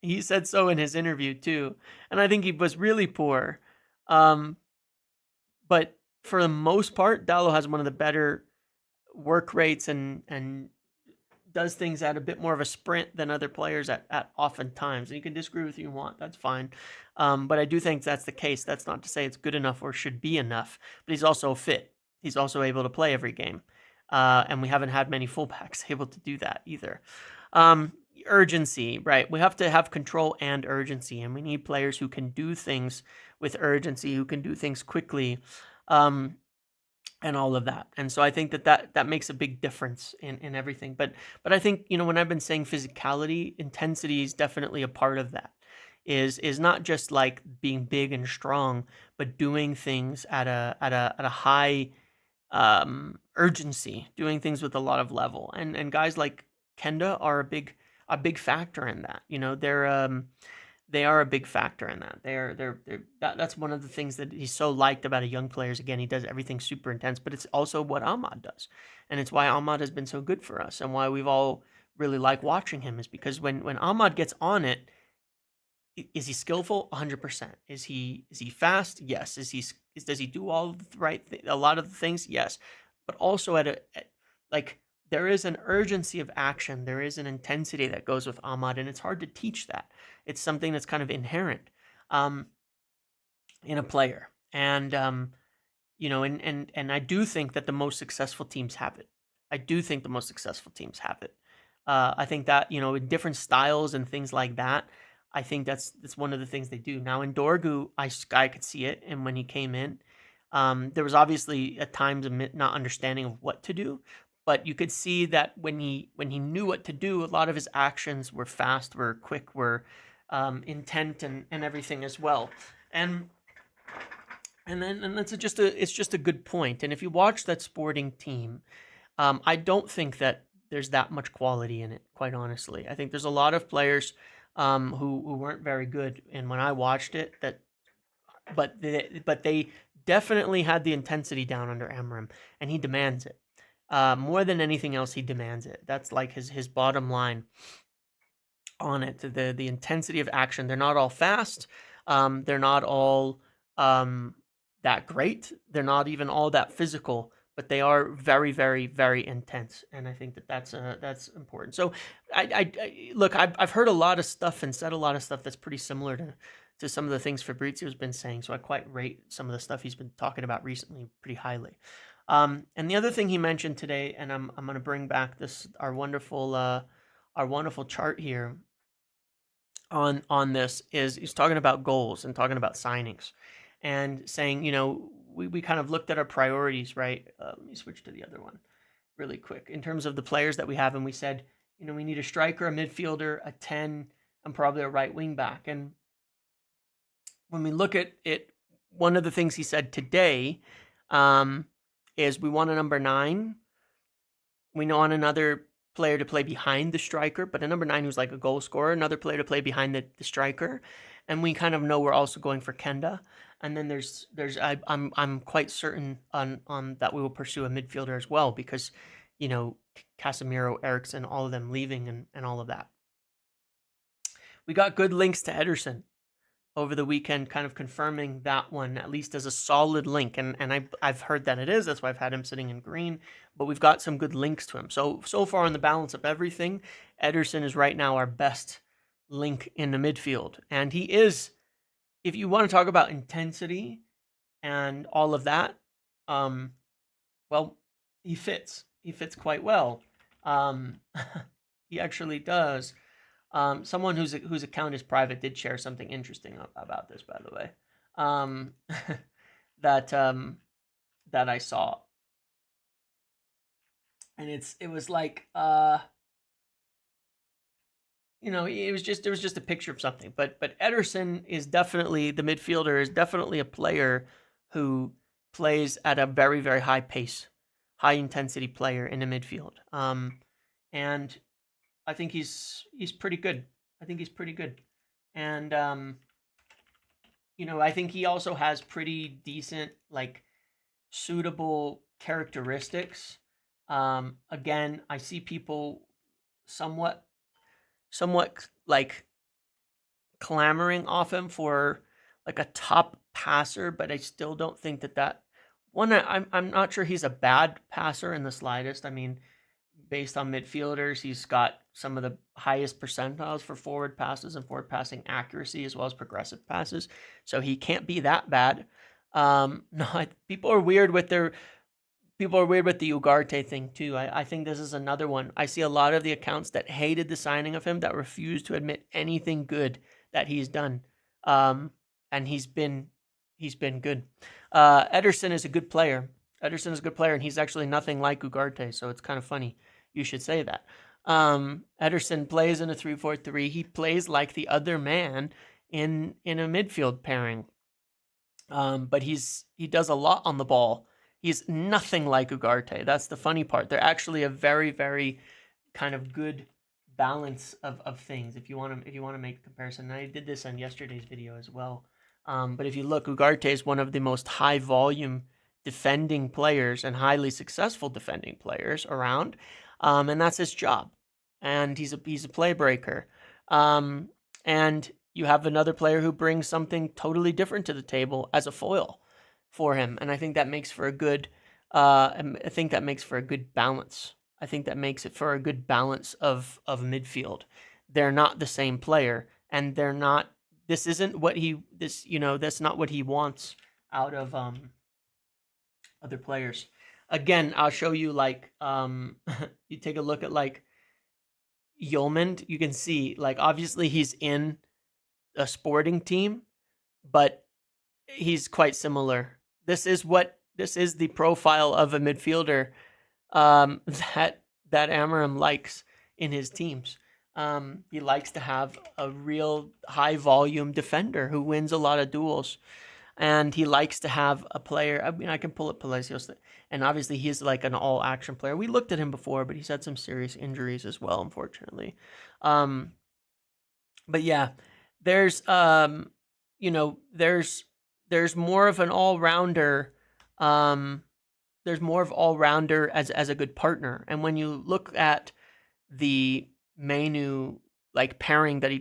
He said so in his interview too, and I think he was really poor. But for the most part, Dalot has one of the better work rates and does things at a bit more of a sprint than other players at oftentimes. And you can disagree with who you want. That's fine. But I do think that's the case. That's not to say it's good enough or should be enough. But he's also fit. He's also able to play every game. and we haven't had many fullbacks able to do that either. Um, Urgency, right? We have to have control and urgency, and we need players who can do things with urgency, who can do things quickly, um, and all of that. And so I think that makes a big difference in everything. But I think, when I've been saying physicality, intensity is definitely a part of that. Is not just like being big and strong, but doing things at a high urgency, doing things with a lot of level. And guys like Kenda are a big factor in that. They are a big factor in that. That's one of the things that he's so liked about a young player. Is, again, he does everything super intense, but it's also what Ahmad does, and it's why Ahmad has been so good for us, and why we've all really liked watching him. Is because when Ahmad gets on it, is he skillful? 100%. Is he fast? Yes. Does he do all the right a lot of the things? Yes. But also like there is an urgency of action. There is an intensity that goes with Ahmad, and it's hard to teach that. It's something that's kind of inherent in a player. And and I do think that the most successful teams have it. I do think the most successful teams have it. I think that, in different styles and things like that, I think that's one of the things they do. Now in Dorgu, I could see it, and when he came in, there was obviously at times a not understanding of what to do, but you could see that when he knew what to do, a lot of his actions were fast, were quick, were intent, and everything as well. And it's just a good point. And if you watch that Sporting team, I don't think that there's that much quality in it, quite honestly. I think there's a lot of players who weren't very good, and when I watched it, but they definitely had the intensity down under Amorim, and he demands it more than anything else. He demands it. That's like his bottom line on it. The intensity of action. They're not all fast. They're not all that great. They're not even all that physical, but they are very, very, very intense, and I think that's important. So, look, I've heard a lot of stuff and said a lot of stuff that's pretty similar to some of the things Fabrizio's been saying. So I quite rate some of the stuff he's been talking about recently pretty highly. And the other thing he mentioned today, and I'm going to bring back our wonderful chart here on this, is he's talking about goals and talking about signings, and saying, we kind of looked at our priorities, right? Let me switch to the other one really quick. In terms of the players that we have, and we said, we need a striker, a midfielder, a 10, and probably a right wing back. And when we look at it, one of the things he said today is we want a number 9. We want another player to play behind the striker, but a number 9 who's like a goal scorer, another player to play behind the striker. And we kind of know we're also going for Kenda. And then I'm quite certain on that we will pursue a midfielder as well, because, Casemiro, Eriksen, all of them leaving and all of that. We got good links to Ederson over the weekend, kind of confirming that one, at least as a solid link. And I've heard that it is. That's why I've had him sitting in green. But we've got some good links to him. So far on the balance of everything, Ederson is right now our best link in the midfield. And he is, if you want to talk about intensity and all of that, well, he fits. He fits quite well. He actually does. Someone whose account is private did share something interesting about this, by the way, that I saw, and it was like it was just a picture of something. But Ederson is definitely, the midfielder is definitely a player who plays at a very, very high pace, high intensity player in the midfield. And I think he's pretty good. I think he's pretty good. And I think he also has pretty decent, like, suitable characteristics. Again, I see people somewhat like clamoring off him for like a top passer, but I still don't think that one. I'm not sure he's a bad passer in the slightest. I mean, based on midfielders, he's got some of the highest percentiles for forward passes and forward passing accuracy, as well as progressive passes. So he can't be that bad. No, people are weird with People are weird with the Ugarte thing too. I think this is another one. I see a lot of the accounts that hated the signing of him that refuse to admit anything good that he's done. And he's been good. Ederson is a good player. Ederson is a good player, and he's actually nothing like Ugarte, so it's kind of funny you should say that. Ederson plays in a 3-4-3. He plays like the other man in a midfield pairing. But he does a lot on the ball. He's nothing like Ugarte. That's the funny part. They're actually a very, very kind of good balance of things. If you want to make a comparison, and I did this on yesterday's video as well. But if you look, Ugarte is one of the most high volume defending players and highly successful defending players around, and that's his job. And he's a play breaker. And you have another player who brings something totally different to the table as a foil for him, and I think that makes for a good. I think that makes for a good balance. I think that makes it for a good balance of midfield. They're not the same player, and they're not. This isn't what he. This that's not what he wants out of other players. Again, I'll show you like you take a look at like Yeoman. You can see like obviously he's in a sporting team, but he's quite similar. This is the profile of a midfielder that Amorim likes in his teams. He likes to have a real high volume defender who wins a lot of duels, and he likes to have a player. I mean, I can pull up Palacios, and obviously he's like an all action player. We looked at him before, but he's had some serious injuries as well, unfortunately. But yeah, there's there's more of an all-rounder. There's more of all-rounder as a good partner. And when you look at the Manu like pairing that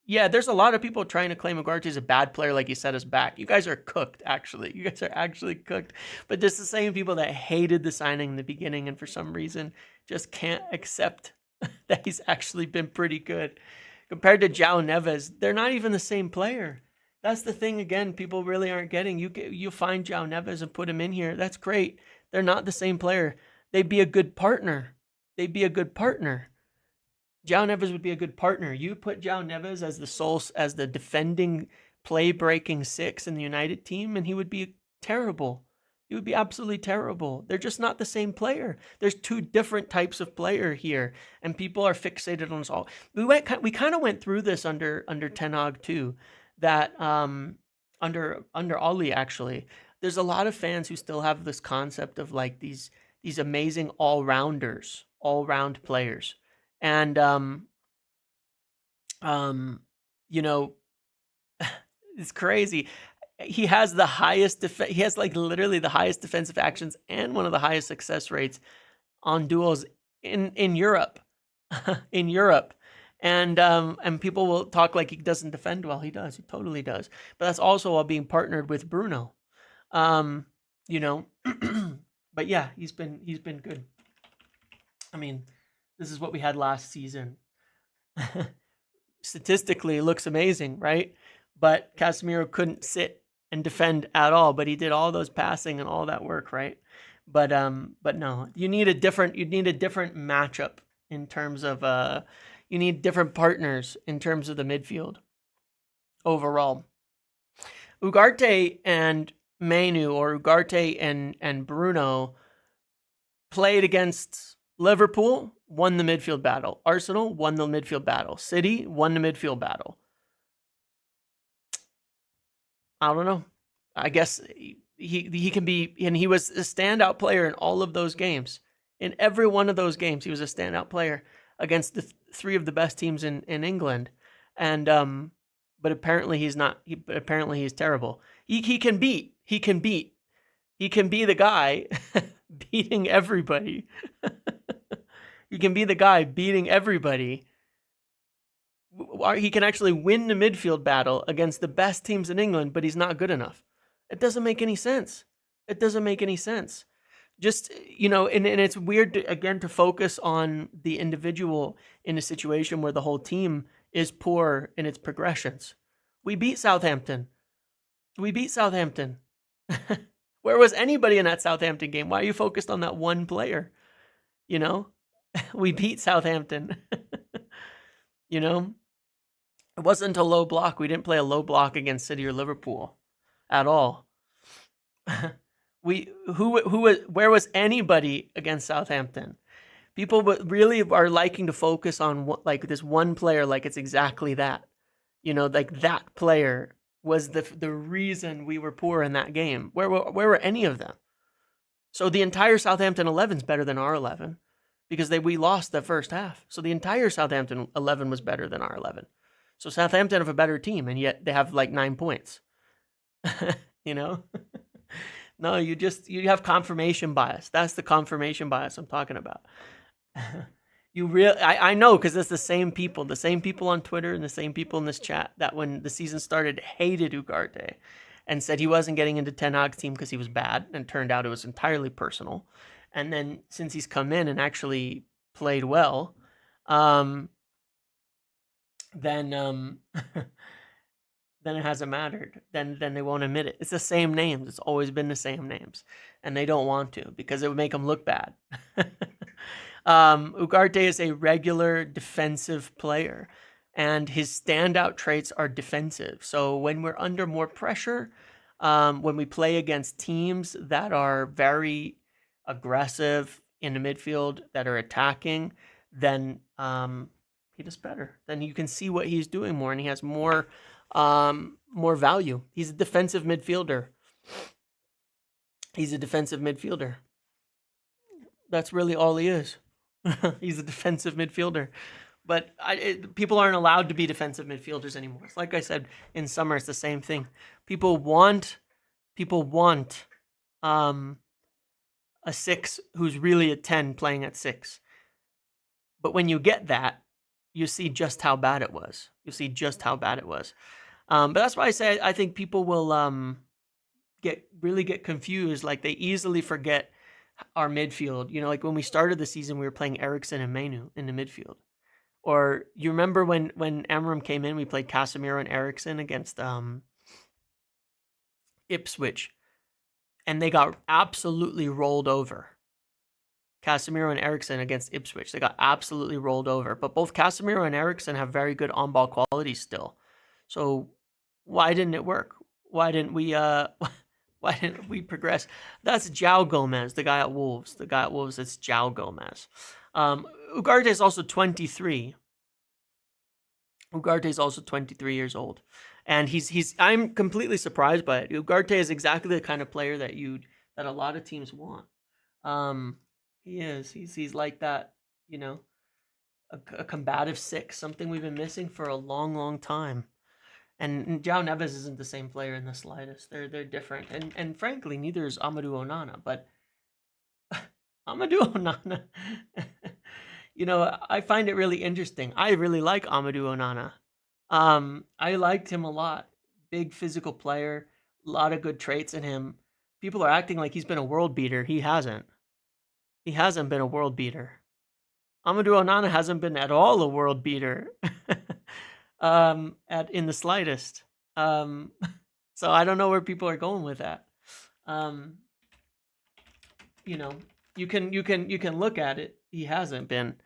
there's a lot of people trying to claim Ugarte is a bad player, like he set us back. You guys are cooked, actually. You guys are actually cooked. But just the same people that hated the signing in the beginning and for some reason just can't accept that he's actually been pretty good. Compared to João Neves, they're not even the same player. That's the thing, again, people really aren't getting. You find João Neves and put him in here. That's great. They're not the same player. They'd be a good partner. João Neves would be a good partner. You put João Neves as the defending, play-breaking six in the United team, and he would be terrible. He would be absolutely terrible. They're just not the same player. There's two different types of player here, and people are fixated on us all. We kind of went through this under Ten Hag too. That under Ollie, actually, there's a lot of fans who still have this concept of like these amazing all-round players, and it's crazy. He has the highest he has like literally the highest defensive actions and one of the highest success rates on duels in Europe. In Europe. And people will talk like he doesn't defend well. He does. He totally does. But that's also while being partnered with Bruno. But yeah, he's been good. I mean, this is what we had last season. Statistically, it looks amazing, right? But Casemiro couldn't sit and defend at all, but he did all those passing and all that work, right? But no, you need a different matchup in terms of you need different partners in terms of the midfield overall. Ugarte and Manu, or Ugarte and Bruno, played against Liverpool, won the midfield battle. Arsenal won the midfield battle. City won the midfield battle. I don't know. I guess he can be, and he was a standout player in all of those games. In every one of those games, he was a standout player against the three of the best teams in England. And but apparently he's not. Apparently he's terrible. He can be the guy beating everybody. He can be the guy beating everybody. He can actually win the midfield battle against the best teams in England, but he's not good enough. It doesn't make any sense. Just, and it's weird to focus on the individual in a situation where the whole team is poor in its progressions. We beat Southampton. We're Where was anybody in that Southampton game? Why are you focused on that one player? You know, we beat Southampton. You know, it wasn't a low block. We didn't play a low block against City or Liverpool at all. Where was anybody against Southampton? People really are liking to focus on like this one player, like it's exactly that. You know, like that player was the reason we were poor in that game. Where were any of them? So the entire Southampton 11 is better than our 11 because we lost the first half. So the entire Southampton 11 was better than our 11. So Southampton have a better team, and yet they have like 9 points. You know? No, you have confirmation bias. That's the confirmation bias I'm talking about. I know, because it's the same people on Twitter and the same people in this chat that when the season started hated Ugarte and said he wasn't getting into Ten Hag's team because he was bad, and turned out it was entirely personal. And then since he's come in and actually played well, then then it hasn't mattered. Then they won't admit it. It's the same names. It's always been the same names, and they don't want to because it would make them look bad. Ugarte is a regular defensive player, and his standout traits are defensive. So when we're under more pressure, when we play against teams that are very aggressive in the midfield, that are attacking, then he does better. Then you can see what he's doing more, and he has more value. He's a defensive midfielder. That's really all he is. He's a defensive midfielder. But people aren't allowed to be defensive midfielders anymore. It's like I said, in summer, it's the same thing. People want a 6 who's really a 10 playing at 6. But when you get that, you see just how bad it was. But that's why I say I think people will get confused. Like, they easily forget our midfield. You know, like when we started the season, we were playing Eriksen and Mainu in the midfield. Or you remember when Amorim came in, we played Casemiro and Eriksen against Ipswich, and they got absolutely rolled over. Casemiro and Eriksen against Ipswich, they got absolutely rolled over. But both Casemiro and Eriksen have very good on-ball quality still. So why didn't it work? Why didn't we progress? That's João Gomez, the guy at Wolves. It's João Gomez. Ugarte is also 23. Ugarte is also 23 years old. And I'm completely surprised by it. Ugarte is exactly the kind of player that a lot of teams want. He is. He's like that, you know, a combative 6, something we've been missing for a long, long time. And João Neves isn't the same player in the slightest. They're different. And frankly, neither is Amadou Onana. But Amadou Onana, you know, I find it really interesting. I really like Amadou Onana. I liked him a lot. Big physical player, a lot of good traits in him. People are acting like he's been a world beater. He hasn't. He hasn't been a world beater. Amadou Onana hasn't been at all a world beater. In the slightest. So I don't know where people are going with that. You know, you can look at it. He hasn't been.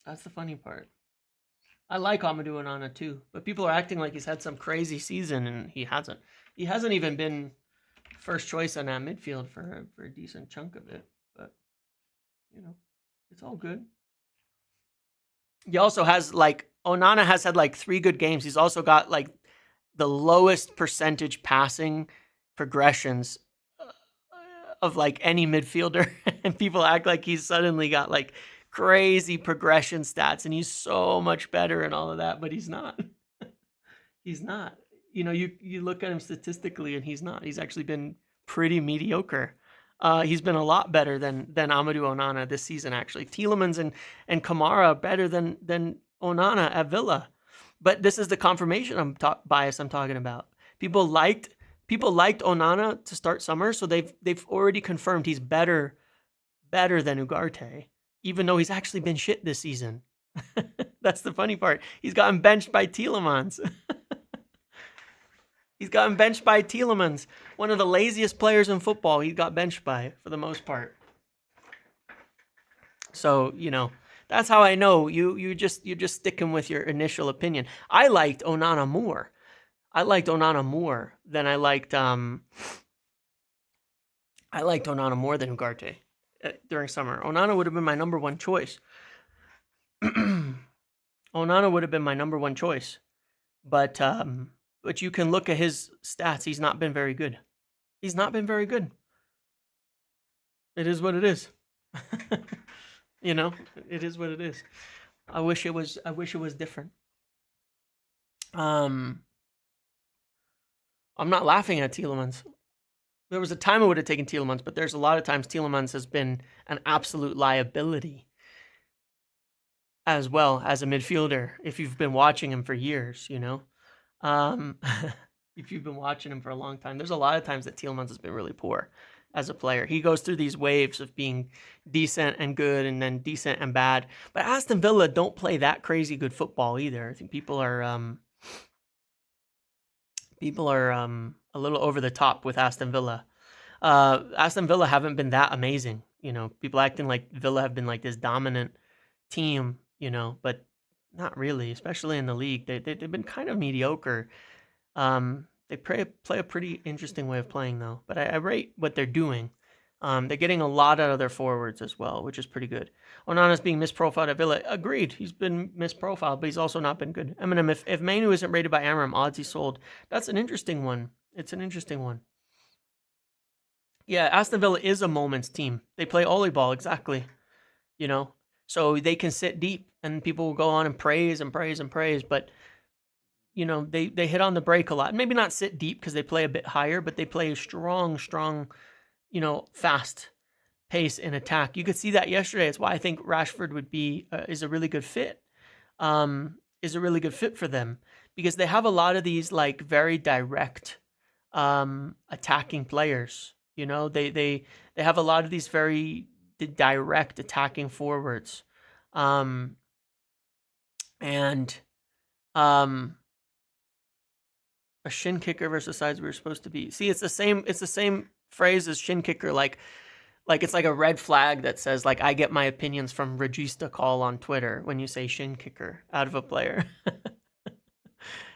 That's the funny part. I like Amadou Onana too, but people are acting like he's had some crazy season, and he hasn't. He hasn't even been first choice on that midfield for a decent chunk of it. But, you know, it's all good. He also has, like, Onana has had like 3 good games. He's also got like the lowest percentage passing progressions of like any midfielder. And people act like he's suddenly got like crazy progression stats and he's so much better and all of that, but he's not. He's not. You know, you look at him statistically and he's not. He's actually been pretty mediocre. He's been a lot better than Amadou Onana this season, actually. Tielemans and Kamara better than Onana at Villa. But this is the confirmation bias I'm talking about. People liked Onana to start summer, so they've already confirmed he's better than Ugarte, even though he's actually been shit this season. That's the funny part. He's gotten benched by Tielemans. He's gotten benched by Tielemans, one of the laziest players in football. He got benched by for the most part. So, that's how I know you're just sticking with your initial opinion. I liked Onana more. I liked Onana more than Ugarte during summer. Onana would have been my number one choice. Onana would have been my number one choice. But you can look at his stats. He's not been very good. He's not been very good. It is what it is. It is what it is. I wish it was different. I'm not laughing at Tielemans. There was a time I would have taken Tielemans, but there's a lot of times Tielemans has been an absolute liability as well as a midfielder. If you've been watching him for years, if you've been watching him for a long time, there's a lot of times that Tielemans has been really poor as a player. He goes through these waves of being decent and good and then decent and bad. But Aston Villa don't play that crazy good football either. I think people are a little over the top with Aston Villa. Aston Villa haven't been that amazing. People acting like Villa have been like this dominant team, but not really, especially in the league. They've been kind of mediocre. They play a pretty interesting way of playing, though. But I rate what they're doing. They're getting a lot out of their forwards as well, which is pretty good. Onana's being misprofiled at Villa. Agreed. He's been misprofiled, but he's also not been good. Eminem, if Manu isn't rated by Amorim, odds he sold. That's an interesting one. It's an interesting one. Yeah, Aston Villa is a moments team. They play ollie ball, exactly. So they can sit deep, and people will go on and praise and praise and praise, but they hit on the break a lot. Maybe not sit deep because they play a bit higher, but they play strong, fast pace in attack. You could see that yesterday. It's why I think Rashford would be is a really good fit. Is a really good fit for them because they have a lot of these like very direct attacking players. They have a lot of these very direct attacking forwards, and a shin kicker versus sides we were supposed to be. See, it's the same phrase as shin kicker. Like it's like a red flag that says like I get my opinions from Regista Call on Twitter when you say shin kicker out of a player.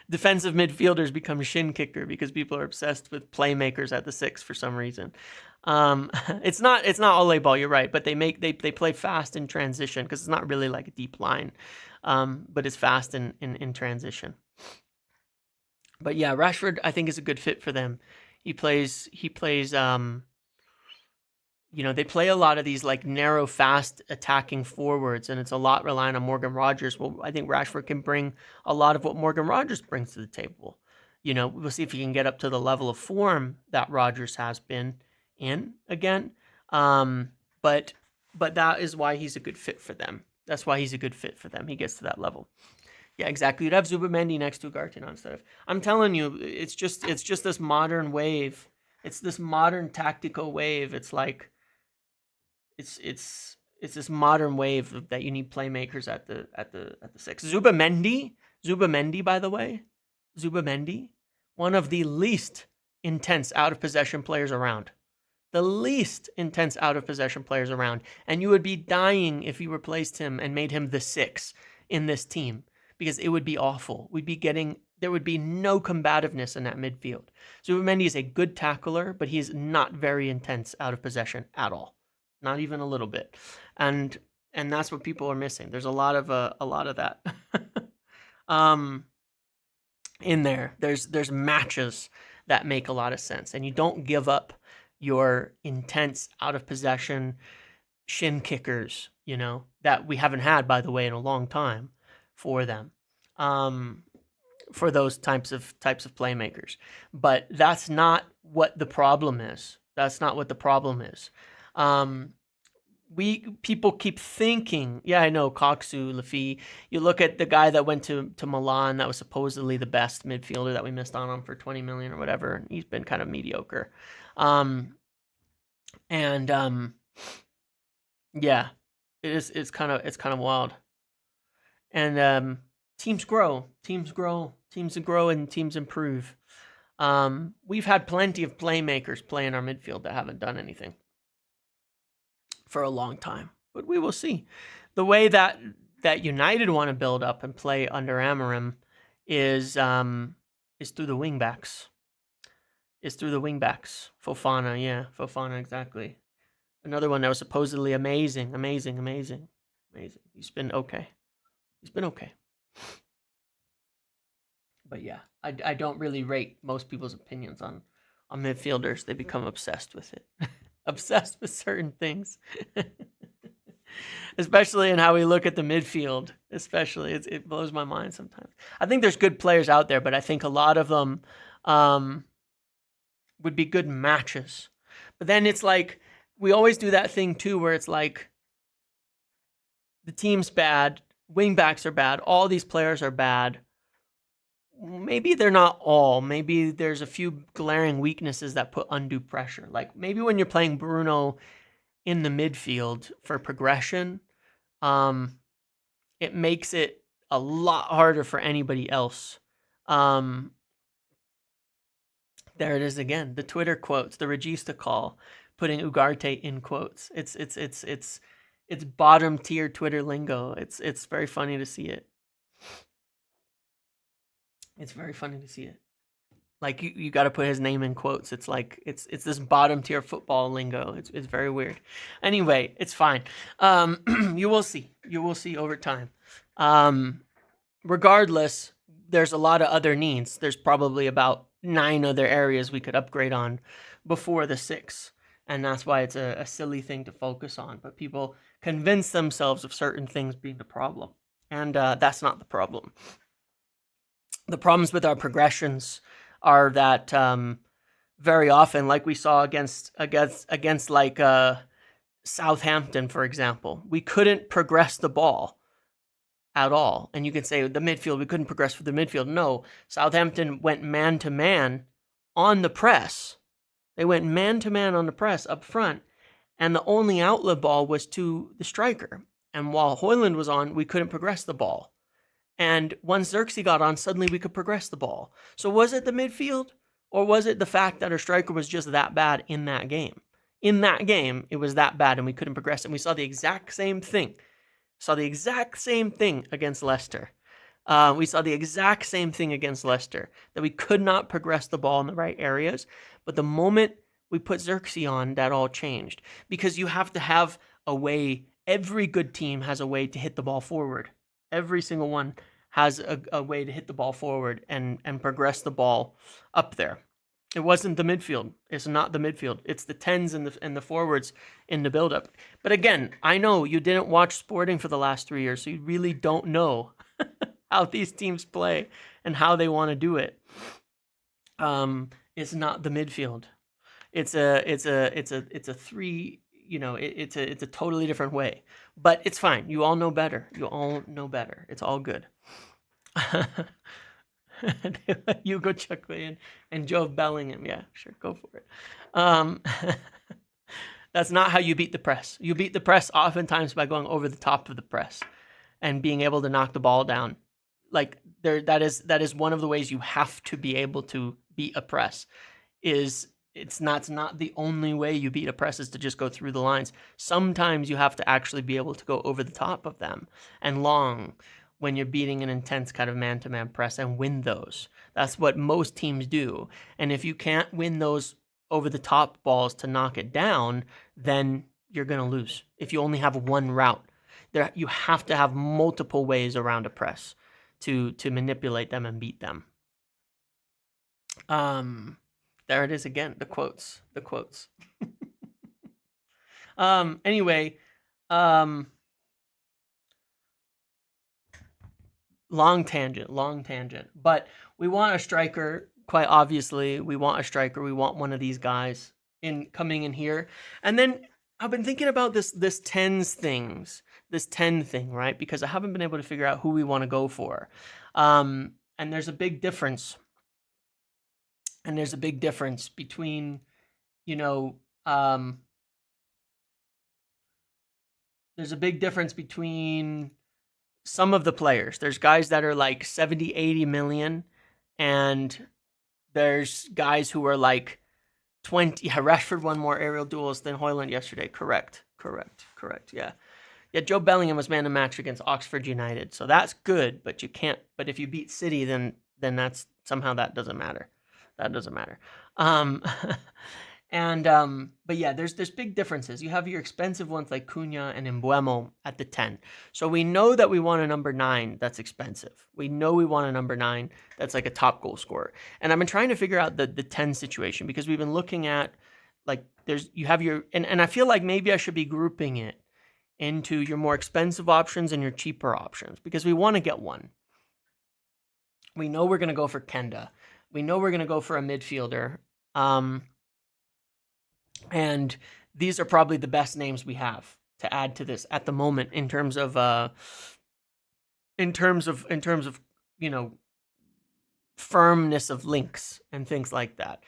Defensive midfielders become shin kicker because people are obsessed with playmakers at the 6 for some reason. It's not ole ball, you're right, but they play fast in transition because it's not really like a deep line, but it's fast in transition. But yeah, Rashford I think is a good fit for them. He plays they play a lot of these like narrow, fast attacking forwards, and it's a lot relying on Morgan Rogers. Well, I think Rashford can bring a lot of what Morgan Rogers brings to the table. We'll see if he can get up to the level of form that Rogers has been in again. But that is why he's a good fit for them. That's why he's a good fit for them. He gets to that level. Yeah, exactly. You'd have Zubimendi next to Ugarte instead of. I'm telling you, it's just this modern wave. It's this modern tactical wave. It's like it's this modern wave that you need playmakers at the 6. Zubimendi, by the way, one of the least intense out of possession players around. The least intense out of possession players around, and you would be dying if you replaced him and made him the 6 in this team because it would be awful. There would be no combativeness in that midfield. Zubimendi is a good tackler, but he's not very intense out of possession at all. Not even a little bit. And that's what people are missing. There's a lot of that. In there. There's matches that make a lot of sense. And you don't give up your intense out of possession shin kickers, that we haven't had, by the way, in a long time for them. For those types of playmakers. But that's not what the problem is. People keep thinking, yeah, I know, Koksu, Lafi. You look at the guy that went to Milan that was supposedly the best midfielder that we missed on him for 20 million or whatever, and he's been kind of mediocre. Yeah. It's kind of wild. And teams grow, and teams improve. We've had plenty of playmakers play in our midfield that haven't done anything for a long time, but we will see. The way that United want to build up and play under Amorim is through the wingbacks. Fofana, yeah, Fofana, exactly. Another one that was supposedly amazing. He's been okay. But yeah, I don't really rate most people's opinions on midfielders. They become obsessed with it, obsessed with certain things, especially in how we look at the midfield. Especially, it blows my mind sometimes. I think there's good players out there, but I think a lot of them would be good matches. But then it's like we always do that thing too, where it's like the team's bad, wingbacks are bad, all these players are bad. Maybe they're not all. Maybe there's a few glaring weaknesses that put undue pressure. Like maybe when you're playing Bruno in the midfield for progression, it makes it a lot harder for anybody else. There it is again. The Twitter quotes, the Regista call, putting Ugarte in quotes. It's bottom tier Twitter lingo. It's very funny to see it. It's very funny to see it. Like you got to put his name in quotes. It's like it's this bottom tier football lingo. It's very weird. Anyway, it's fine. You will see. You will see over time. Regardless, there's a lot of other needs. There's probably about 9 other areas we could upgrade on before the 6, and that's why it's a silly thing to focus on. But people convince themselves of certain things being the problem, and that's not the problem. The problems with our progressions are that very often, like we saw against like Southampton, for example, we couldn't progress the ball at all. And you can say the midfield, we couldn't progress for the midfield. No, Southampton went man to man on the press. They went man to man on the press up front, and the only outlet ball was to the striker. And while Højlund was on, we couldn't progress the ball. And once Xerxes got on, suddenly we could progress the ball. So was it the midfield, or was it the fact that our striker was just that bad in that game? In that game, it was that bad and we couldn't progress. And we saw the exact same thing. Against Leicester. We saw the exact same thing against Leicester, that we could not progress the ball in the right areas. But the moment we put Xerxes on, that all changed. Because you have to have a way, every good team has a way to hit the ball forward. Every single one has a way to hit the ball forward and progress the ball up there. It wasn't the midfield. It's not the midfield. It's the 10s and the forwards in the build-up. But again, I know you didn't watch Sporting for the last 3 years, so you really don't know how these teams play and how they want to do it. It's not the midfield. It's a three. It's a totally different way. But it's fine. You all know better. It's all good. Hugo Chukwu and Joe Bellingham. Yeah, sure, go for it. That's not how you beat the press. You beat the press oftentimes by going over the top of the press and being able to knock the ball down. Like that is one of the ways you have to be able to beat a press. It's not the only way you beat a press is to just go through the lines. Sometimes you have to actually be able to go over the top of them and long when you're beating an intense kind of man-to-man press and win those. That's what most teams do. And if you can't win those over-the-top balls to knock it down, then you're going to lose. If you only have one route, you have to have multiple ways around a press to manipulate them and beat them. There it is again, the quotes. Anyway, long tangent. But we want a striker, quite obviously. We want a striker. We want one of these guys coming in here. And then I've been thinking about this 10s things, this 10 thing, right? Because I haven't been able to figure out who we want to go for. And there's a big difference. between, there's a big difference between some of the players. There's guys that are like 70, 80 million, and there's guys who are like 20. Yeah, Rashford won more aerial duels than Højlund yesterday. Correct. Yeah. Yeah, Joe Bellingham was man of the match against Oxford United. So that's good, but you can't. But if you beat City, then that's somehow that doesn't matter. That doesn't matter. Um, but yeah, there's big differences. You have your expensive ones like Cunha and Embuemo at the 10. So we know that we want a number 9 that's expensive. We know we want a number 9 that's like a top goal scorer. And I've been trying to figure out the 10 situation because we've been looking at like you have your and I feel like maybe I should be grouping it into your more expensive options and your cheaper options because we want to get one. We know we're going to go for Kenda. We know we're going to go for a midfielder. And these are probably the best names we have to add to this at the moment in terms of you know, firmness of links and things like that.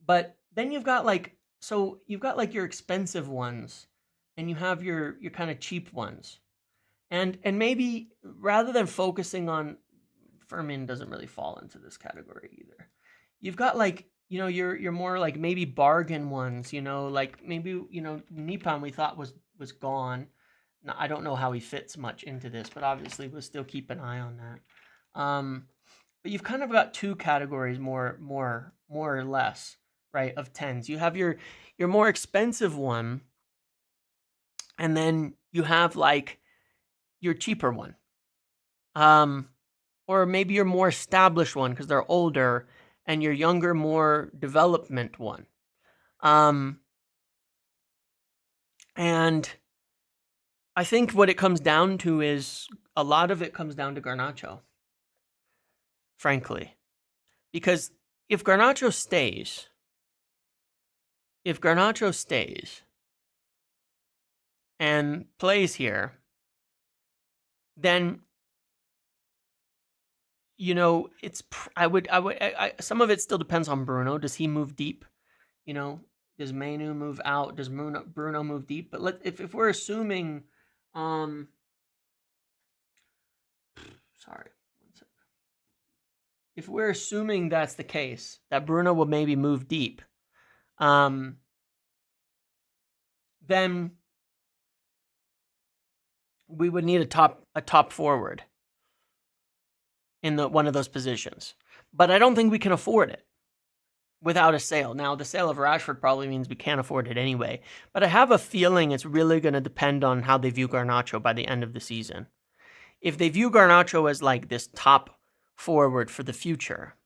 But then you've got like your expensive ones and you have your kind of cheap ones. And maybe rather than focusing on Firmin doesn't really fall into this category either. You've got like, you know, you're more like maybe bargain ones, you know, like maybe, you know, Nipan we thought was gone. Now, I don't know how he fits much into this, but obviously we'll still keep an eye on that. But you've kind of got two categories more or less, right, of 10s. You have your more expensive one, and then you have like your cheaper one. Or maybe your more established one because they're older, and your younger, more development one. And I think what it comes down to is a lot of it comes down to Garnacho, frankly. Because if Garnacho stays and plays here, then, you know, it's some of it still depends on Bruno. Does he move deep? You know, does Manu move out? Does Bruno move deep? But if we're assuming, sorry, if we're assuming that's the case, that Bruno will maybe move deep, then we would need a top forward in one of those positions. But I don't think we can afford it without a sale. Now, the sale of Rashford probably means we can't afford it anyway. But I have a feeling it's really going to depend on how they view Garnacho by the end of the season. If they view Garnacho as like this top forward for the future,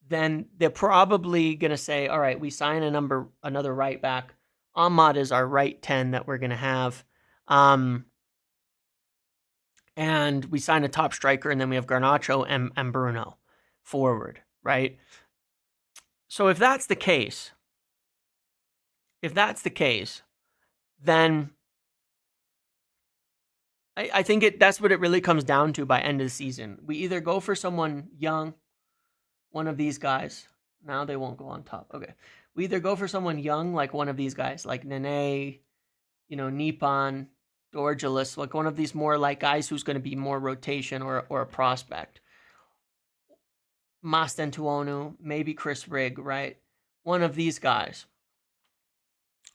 then they're probably going to say, all right, we sign another right back. Ahmad is our right 10 that we're going to have. And we sign a top striker, and then we have Garnacho and Bruno forward, right? So if that's the case, then I think that's what it really comes down to by end of the season. We either go for someone young, one of these guys. Now they won't go on top. Okay. We either go for someone young, like one of these guys, like Nene, you know, Nipan, Dorgelis, like one of these more like guys who's going to be more rotation or a prospect. Mastentuonu, maybe Chris Rigg, right? One of these guys.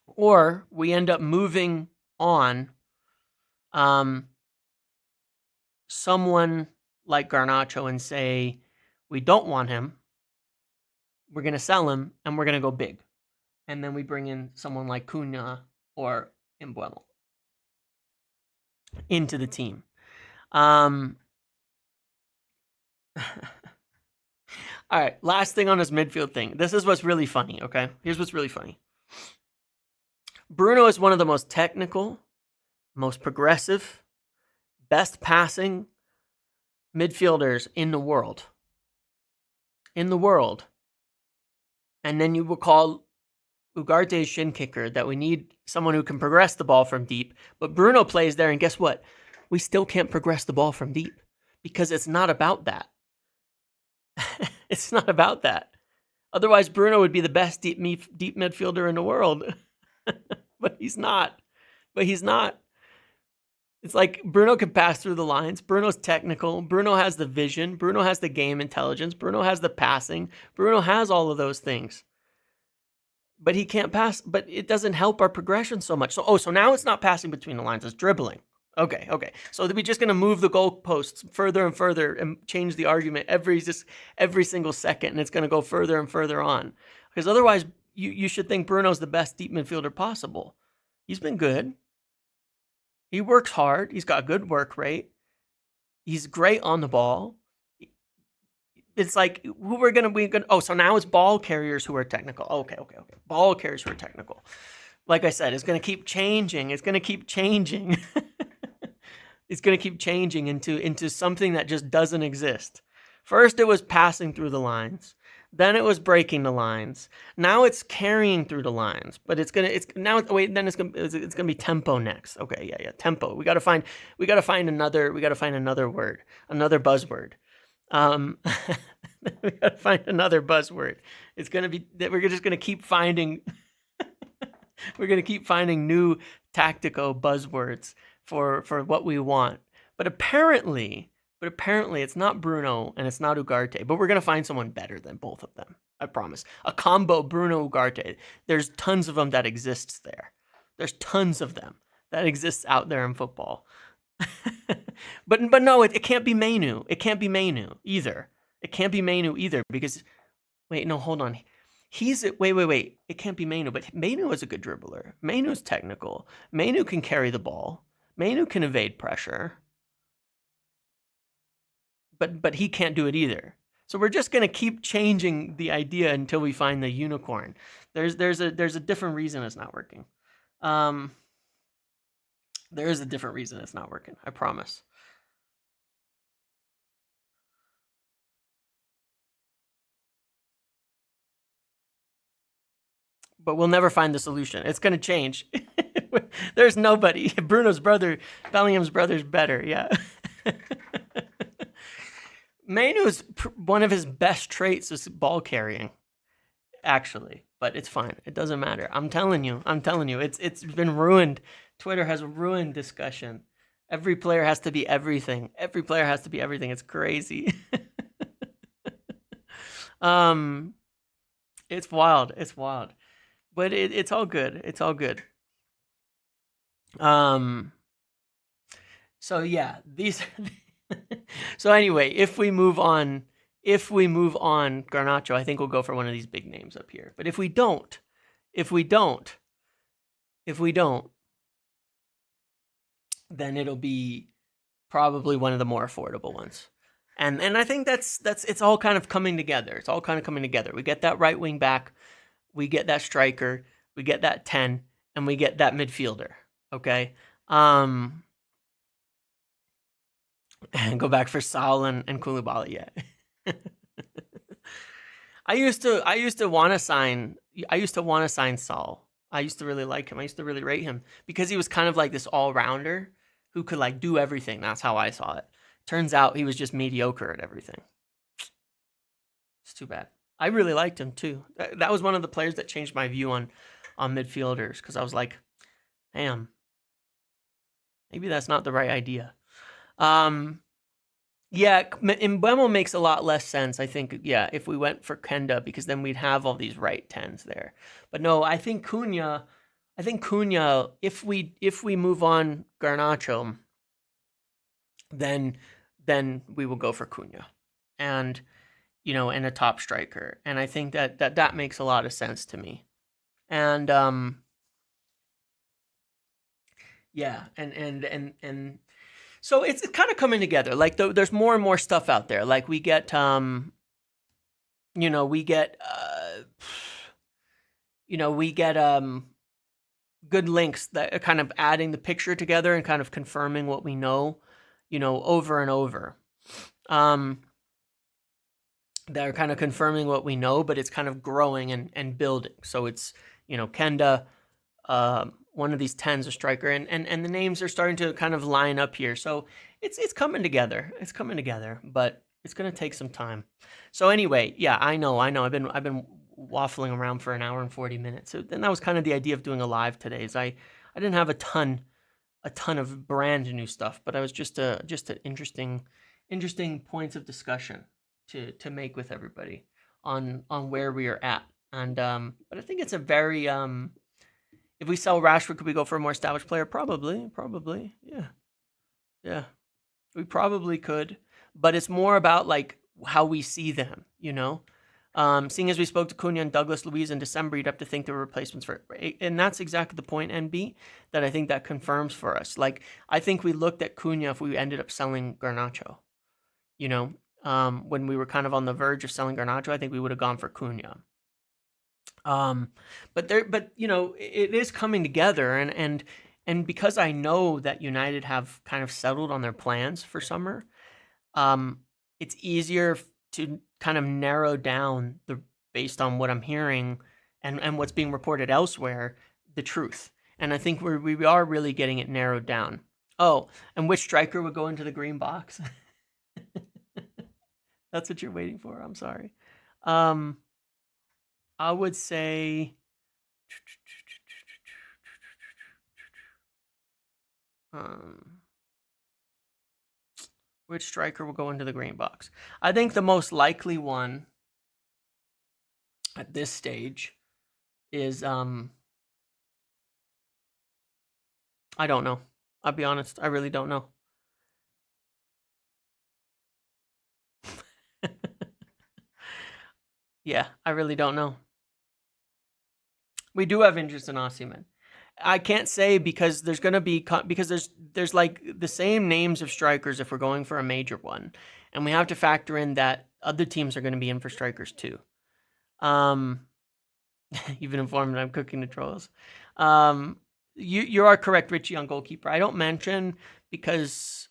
Or we end up moving on someone like Garnacho and say, we don't want him, we're going to sell him, and we're going to go big. And then we bring in someone like Cunha or Embuemo into the team. All right, last thing on this midfield thing. This is what's really funny, okay? Here's what's really funny. Bruno is one of the most technical, most progressive, best passing midfielders in the world. And then you will call Ugarte's shin kicker that we need someone who can progress the ball from deep. But Bruno plays there, and guess what? We still can't progress the ball from deep because it's not about that. It's not about that. Otherwise, Bruno would be the best deep midfielder in the world. But he's not. It's like Bruno can pass through the lines. Bruno's technical. Bruno has the vision. Bruno has the game intelligence. Bruno has the passing. Bruno has all of those things. But he can't pass. But it doesn't help our progression so much. So now it's not passing between the lines. It's dribbling. Okay. So we're just going to move the goalposts further and further and change the argument every single second. And it's going to go further and further on. Because otherwise, you should think Bruno's the best deep midfielder possible. He's been good. He works hard. He's got a good work rate. He's great on the ball. It's like who we're gonna so now it's ball carriers who are technical. Okay. Ball carriers who are technical. Like I said, it's gonna keep changing. It's gonna keep changing. It's gonna keep changing into something that just doesn't exist. First, it was passing through the lines. Then it was breaking the lines. Now it's carrying through the lines. But it's gonna be tempo next. Okay, yeah, tempo. We gotta find another word, another buzzword. We gotta find another buzzword. It's gonna be that we're just gonna keep finding. We're gonna keep finding new tactical buzzwords for what we want. But apparently it's not Bruno and it's not Ugarte, but we're going to find someone better than both of them. I promise. A combo Bruno-Ugarte. There's tons of them that exists there. There's tons of them that exists out there in football. but no, it can't be Mainu. It can't be Mainu either. It can't be Mainu either because, wait, no, hold on. Wait. It can't be Mainu, but Mainu is a good dribbler. Mainu's technical. Mainu can carry the ball. Mainu can evade pressure. But he can't do it either. So we're just going to keep changing the idea until we find the unicorn. There's a different reason it's not working. There is a different reason it's not working. I promise. But we'll never find the solution. It's going to change. There's nobody. Bellingham's brother's better. Yeah. Mainu's one of his best traits is ball carrying, actually, but it's fine. It doesn't matter. I'm telling you, it's been ruined. Twitter has ruined discussion. Every player has to be everything. It's crazy. It's wild. But it's all good. So yeah, these. So anyway, if we move on, Garnacho, I think we'll go for one of these big names up here. But if we don't, then it'll be probably one of the more affordable ones. And I think that's it's all kind of coming together. We get that right wing back, we get that striker, we get that 10, and we get that midfielder. Okay. And go back for Saul and Koulibaly, yeah. I used to want to sign Saul. I used to really like him. I used to really rate him because he was kind of like this all-rounder who could like do everything. That's how I saw it. Turns out he was just mediocre at everything. It's too bad. I really liked him too. That was one of the players that changed my view on midfielders because I was like, damn, maybe that's not the right idea. Yeah, Mbeumo makes a lot less sense, I think, yeah, if we went for Kenda, because then we'd have all these right 10s there. But no, I think Cunha, if we move on Garnacho, then we will go for Cunha. And, and a top striker. And I think that makes a lot of sense to me. And yeah, and so it's kind of coming together. Like there's more and more stuff out there. Like we get good links that are kind of adding the picture together and kind of confirming what we know, over and over. They're kind of confirming what we know, but it's kind of growing and building. So it's, Kenda, one of these 10s, a striker, and the names are starting to kind of line up here. So it's coming together. But it's going to take some time. So anyway, yeah, I know. I've been waffling around for an hour and 40 minutes. So then that was kind of the idea of doing a live today. Is I didn't have a ton a ton of brand new stuff, but I was just an interesting points of discussion to make with everybody on where we are at. And but I think it's a very if we sell Rashford, could we go for a more established player? Probably, yeah, yeah. We probably could, but it's more about like how we see them, you know. Seeing as we spoke to Cunha and Douglas Luiz in December, you'd have to think there were replacements for it. And that's exactly the point, NB, that I think that confirms for us. Like, I think we looked at Cunha if we ended up selling Garnacho, you know, when we were kind of on the verge of selling Garnacho, I think we would have gone for Cunha. But you know, it is coming together, and because I know that United have kind of settled on their plans for summer, it's easier to kind of narrow down the based on what I'm hearing and what's being reported elsewhere, the truth. And I think we are really getting it narrowed down. Oh, and which striker would go into the green box? That's what you're waiting for. I'm sorry. I would say which striker will go into the green box? I think the most likely one at this stage is I don't know. I'll be honest, I really don't know. Yeah, I really don't know. We do have interest in Osimhen. I can't say because there's going to be because there's like the same names of strikers if we're going for a major one, and we have to factor in that other teams are going to be in for strikers too. You've been informed that I'm cooking the trolls. You are correct, Richie, on goalkeeper. I don't mention because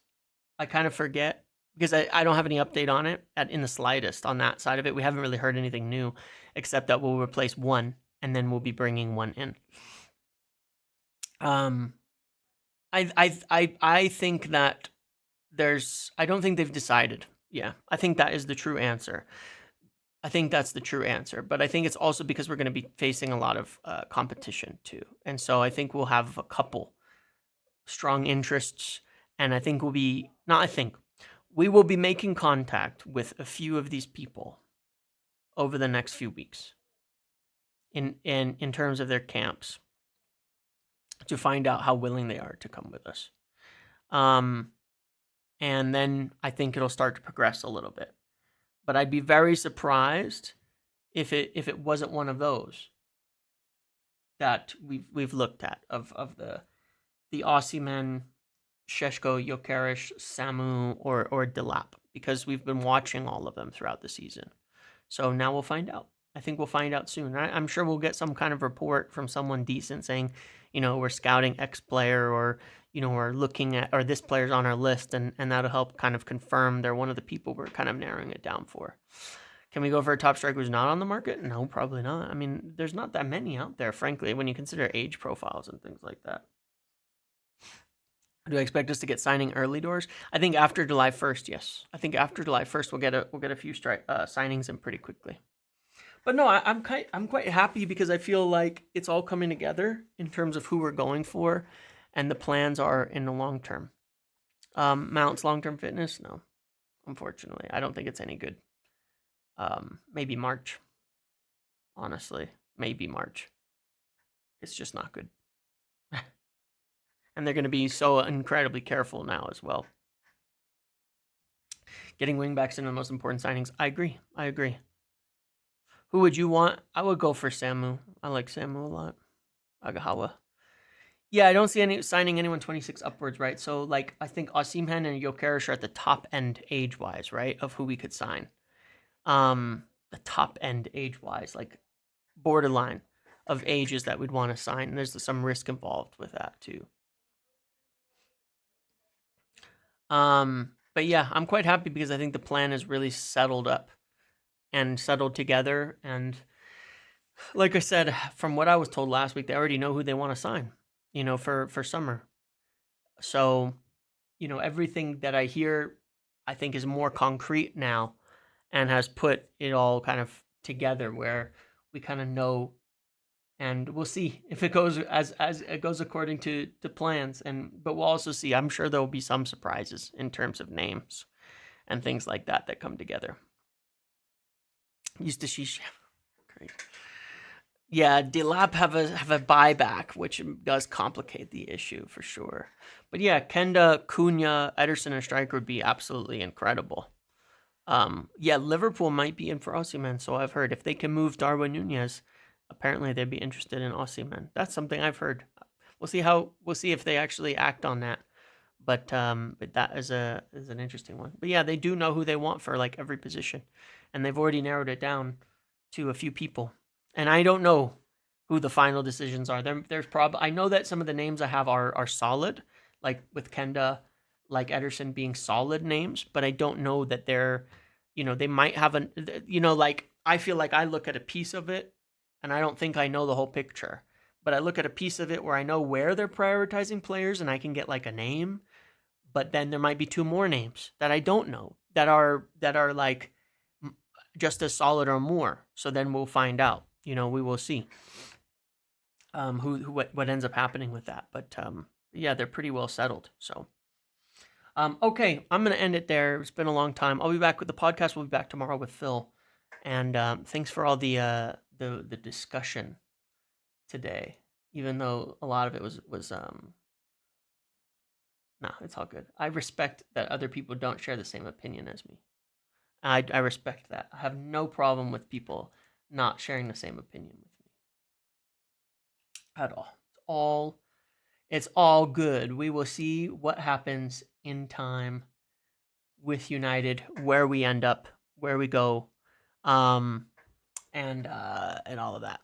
I kind of forget because I don't have any update on it in the slightest on that side of it. We haven't really heard anything new except that we'll replace one and then we'll be bringing one in. I think that I don't think they've decided. Yeah, I think that is the true answer. I think that's the true answer, but I think it's also because we're going to be facing a lot of competition too. And so I think we'll have a couple strong interests, and I think we will be making contact with a few of these people over the next few weeks in terms of their camps to find out how willing they are to come with us. And then I think it'll start to progress a little bit. But I'd be very surprised if it wasn't one of those that we've looked at of the Osimhen, Šeško, Gyökeres, Samu, or Delap, because we've been watching all of them throughout the season. So now we'll find out. I think we'll find out soon. I'm sure we'll get some kind of report from someone decent saying, you know, we're scouting X player, or, you know, we're looking at, or this player's on our list, and that'll help kind of confirm they're one of the people we're kind of narrowing it down for. Can we go for a top striker who's not on the market? No, probably not. I mean, there's not that many out there, frankly, when you consider age profiles and things like that. Do I expect us to get signing early doors? I think after July 1st, yes. I think after July 1st we'll get a few signings in pretty quickly. But no, I'm quite happy because I feel like it's all coming together in terms of who we're going for, and the plans are in the long term. Mount's long-term fitness? No, unfortunately, I don't think it's any good. Maybe March. Honestly, maybe March. It's just not good. And they're going to be so incredibly careful now as well. Getting wingbacks in the most important signings. I agree. Who would you want? I would go for Samu. I like Samu a lot. Agahawa. Yeah, I don't see signing anyone 26 upwards, right? So, like, I think Osimhen and Gyökeres are at the top end age-wise, right, of who we could sign. The top end age-wise, like, borderline of ages that we'd want to sign. And there's some risk involved with that, too. But yeah, I'm quite happy because I think the plan is really settled up and settled together. And like I said, from what I was told last week, they already know who they want to sign, you know, for summer. So, you know, everything that I hear, I think is more concrete now and has put it all kind of together where we kind of know and we'll see if it goes as it goes according to plans. But we'll also see. I'm sure there will be some surprises in terms of names and things like that come together. Used to Shisha. Great. Yeah, Delap have a buyback, which does complicate the issue for sure. But yeah, Kenda, Cunha, Ederson, and striker would be absolutely incredible. Yeah, Liverpool might be in for Osimhen, so I've heard. If they can move Darwin Nunez, apparently they'd be interested in Osimhen. That's something I've heard. We'll see if they actually act on that. But that is an interesting one. But yeah, they do know who they want for like every position, and they've already narrowed it down to a few people. And I don't know who the final decisions are. There's probably, I know that some of the names I have are solid, like with Kenda, like Ederson being solid names, but I don't know that they're, they might have like I feel like I look at a piece of it and I don't think I know the whole picture. But I look at a piece of it where I know where they're prioritizing players and I can get like a name, but then there might be two more names that I don't know that are like just as solid or more. So then we'll find out. We will see what ends up happening with that. But yeah, they're pretty well settled. So okay, I'm gonna end it there. It's been a long time. I'll be back with the podcast. We'll be back tomorrow with Phil. And thanks for all the discussion today. Even though a lot of it was no, it's all good. I respect that other people don't share the same opinion as me. I respect that. I have no problem with people not sharing the same opinion with me at all. It's all good. We will see what happens in time with United, where we end up, where we go, and all of that.